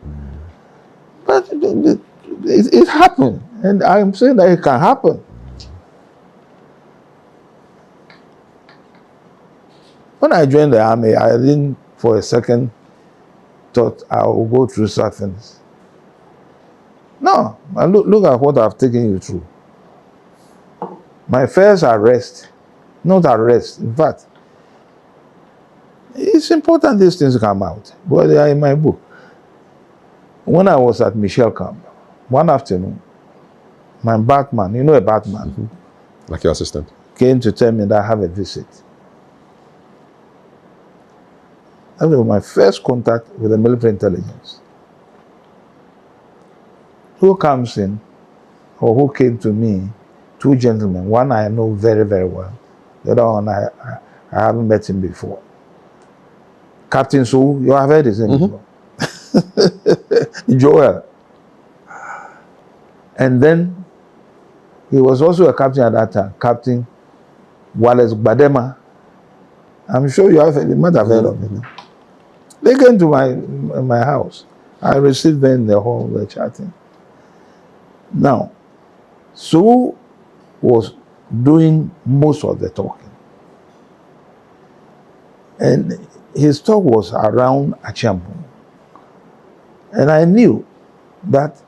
But it happened. And I'm saying that it can happen. When I joined the army, I didn't for a second thought I will go through such things. No, look at what I've taken you through. My first arrest, not arrest, in fact, it's important these things come out, but they are in my book. When I was at Michel camp, one afternoon, my Batman, you know a Batman, like your assistant, came to tell me that I have a visit. That was my first contact with the military intelligence. Who comes in, or who came to me, two gentlemen. One I know very, very well. The other one I haven't met him before. Captain Su, you have heard his name before. Joel. And then he was also a captain at that time, Captain Wallace Badema. I'm sure you might have heard of him. They came to my house. I received them in the hall, we were chatting. Now, Su was doing most of the talking. And his talk was around Achampo. And I knew that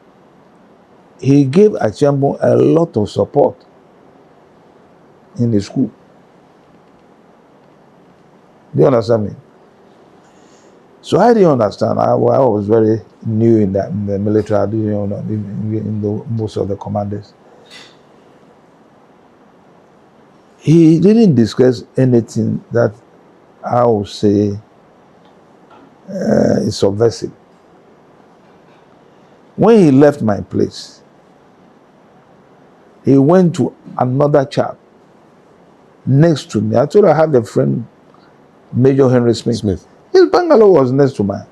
he gave Achampo a lot of support in the school. Do you understand me? So I didn't understand. I was very new in the military. I didn't know in most of the commanders. He didn't discuss anything that I would say is subversive. When he left my place, he went to another chap next to me. I told her I have a friend, Major Henry Smith. His bungalow was next to mine.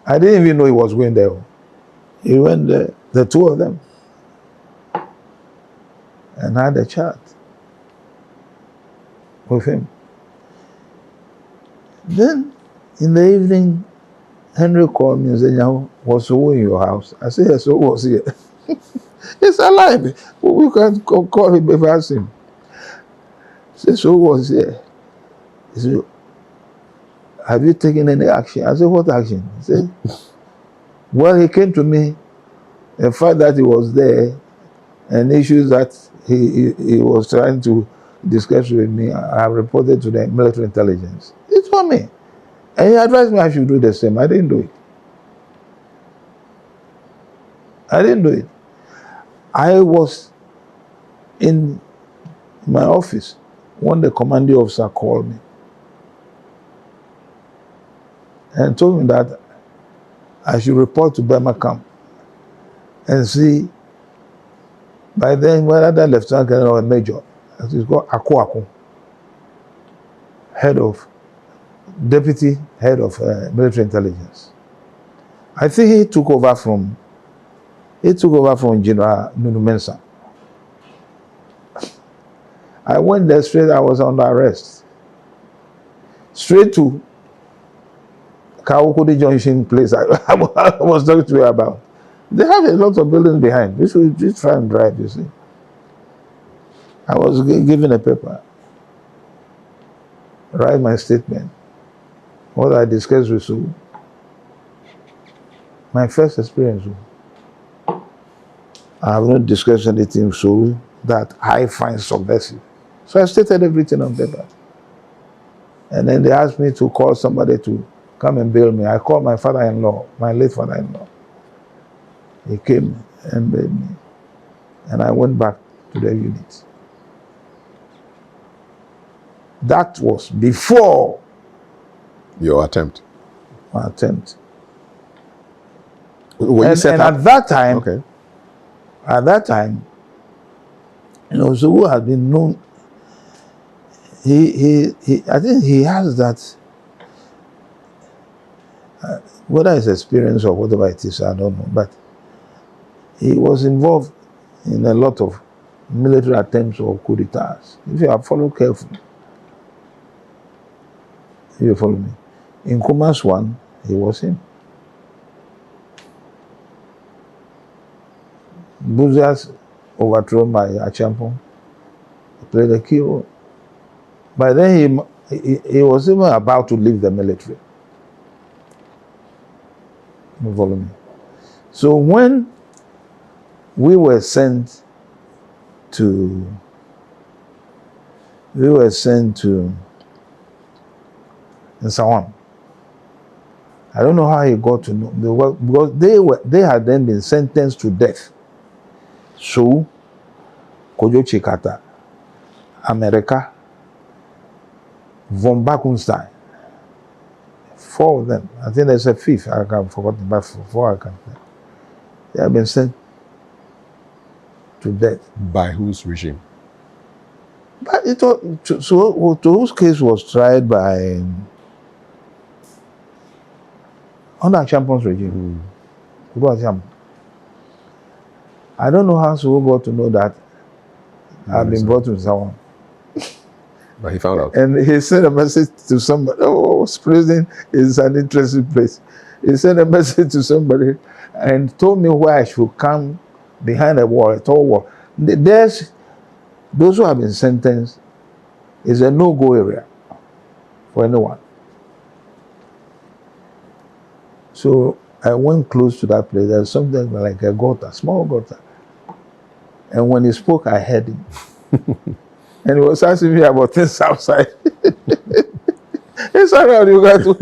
I didn't even know he was going there. He went there, the two of them, and had a chat with him. Then, in the evening, Henry called me and said, "Nyaho, was who in your house?" I said, "Yes, who was here?" He's alive. We can call him if I ask him. He said, "So who was here?" He said, "Have you taken any action?" I said, "What action?" He said, "Well, he came to me, the fact that he was there, and issues that he was trying to discuss with me, I reported to the military intelligence." He told me. And he advised me I should do the same. I didn't do it. I didn't do it. I was in my office when the commanding officer called me and told me that I should report to Burma camp and see, by then, whether that lieutenant colonel or a major, as it's called Ako, deputy head of military intelligence. I think he took over from General Nunu Mensah. I went there straight, I was under arrest. Straight to Kawukudi Junction place I was talking to you about. They have a lot of buildings behind. We should just try and drive, you see. I was given a paper, write my statement, what I discussed with you. My first experience. I have not discussed anything so that I find subversive. So I stated everything on paper. And then they asked me to call somebody to come and bail me. I called my father-in-law, my late father-in-law. He came and bailed me. And I went back to the unit. That was before your attempt. My attempt. Were you set up? At that time, okay. At that time, you know, Zogu had been known. I think he has that. Whether it's experience or whatever it is, I don't know. But he was involved in a lot of military attempts or coup d'etats. If you have followed carefully, you follow me. In Kumas 1, he was him. Buzia's overthrown by Achampong. He played a key role. By then, he was even about to leave the military. You follow me? So when we were sent to Nsawam, I don't know how he got to know, because they had then been sentenced to death. So, Kojo Chikata, America, von Bakunstein, 4 of them. I think there's a 5th. I can't forget, but 4 I can't. They have been sent to death. By whose regime? But it was, so to whose case was tried by under Champion's regime. I don't know how Suwo got to know that I've been brought to someone. But he found out. And he sent a message to somebody. Oh, prison is an interesting place. He sent a message to somebody and told me where I should come behind a wall, a tall wall. There's those who have been sentenced is a no-go area for anyone. So I went close to that place. There's something like a gutter, small gutter. And when he spoke, I heard him. And he was asking me about things outside. It's all right, you got to.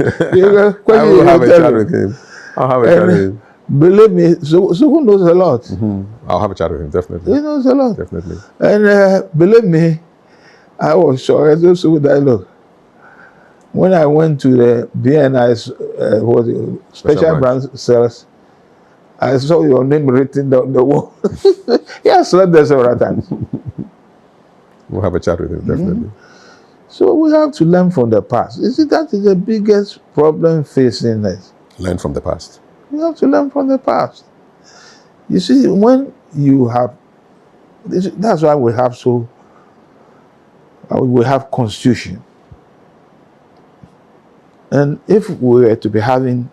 I will have a chat with him. I'll have a chat with him. Believe me, so who knows a lot. Mm-hmm. I'll have a chat with him, definitely. He knows a lot. Definitely. And believe me, I was sure. I just saw that look. When I went to the BNI's special branch cells, I saw your name written down the wall. Yeah, I slept there several times. We'll have a chat with him, definitely. So we have to learn from the past. You see, that is the biggest problem facing us. Learn from the past. We have to learn from the past. You see, when you have, that's why we have constitution. And if we were to be having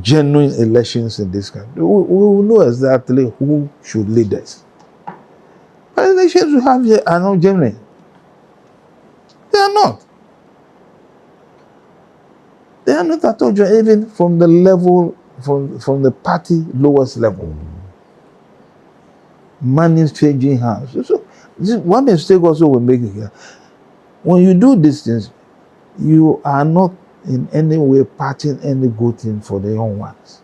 genuine elections in this country, we will know exactly who should lead us. But elections we have here are not genuine. They are not. They are not at all genuine, even from the level, from the party lowest level. Money is changing hands. So this one mistake also we make here. When you do these things, you are not in any way parting any good thing for the young ones.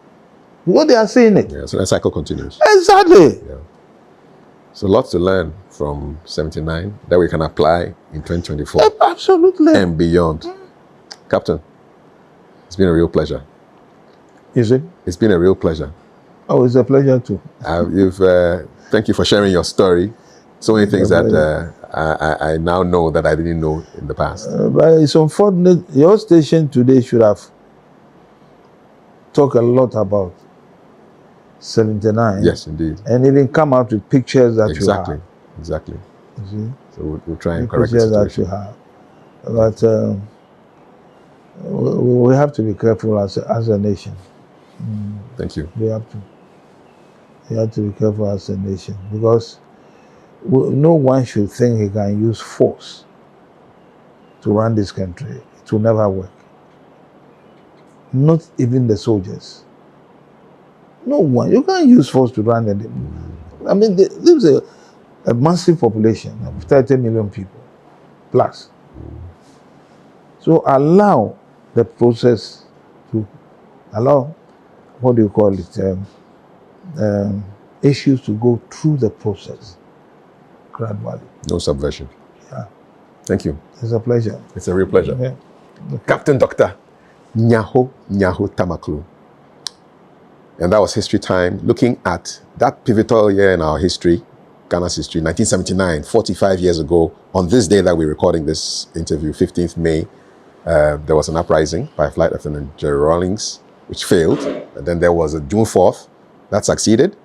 What they are saying it. Yeah, so that cycle continues. Exactly. Yeah. So lots to learn from 79 that we can apply in 2024. Absolutely. And beyond. Captain, it's been a real pleasure. Is it? It's been a real pleasure. Oh, it's a pleasure too. Thank you for sharing your story. So many things that pleasure. I now know that I didn't know in the past. But it's unfortunate. Your station today should have talked a lot about 79. Yes, indeed. And even come out with pictures that Exactly. you have. Exactly. You see? So we'll try and The correct the pictures that situation. you have. But we have to be careful as a nation. Thank you. We have to be careful as a nation, because no one should think he can use force to run this country. It will never work. Not even the soldiers. No one. You can't use force to run it. I mean, there's a massive population of 30 million people plus. So allow the process to allow, what do you call it, issues to go through the process gradually. No subversion. Yeah. Thank you. It's a pleasure. It's a real pleasure. Yeah. Okay. Capt Dr. Nyaho Nyaho-Tamakloe. And that was History Time, looking at that pivotal year in our history, Ghana's history, 1979, 45 years ago. On this day that we're recording this interview, 15th May, there was an uprising by Flight Lieutenant Jerry Rawlings, which failed. And then there was a June 4th that succeeded,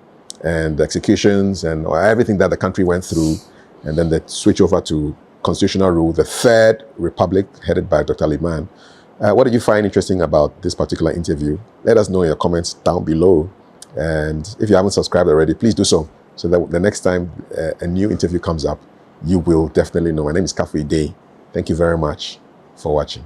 and executions and everything that the country went through. And then the switch over to constitutional rule, the Third Republic, headed by Dr. Liman. What did you find interesting about this particular interview? Let us know in your comments down below. And if you haven't subscribed already, please do so that the next time a new interview comes up, you will definitely know. My name is Capt Dr. Thank you very much for watching.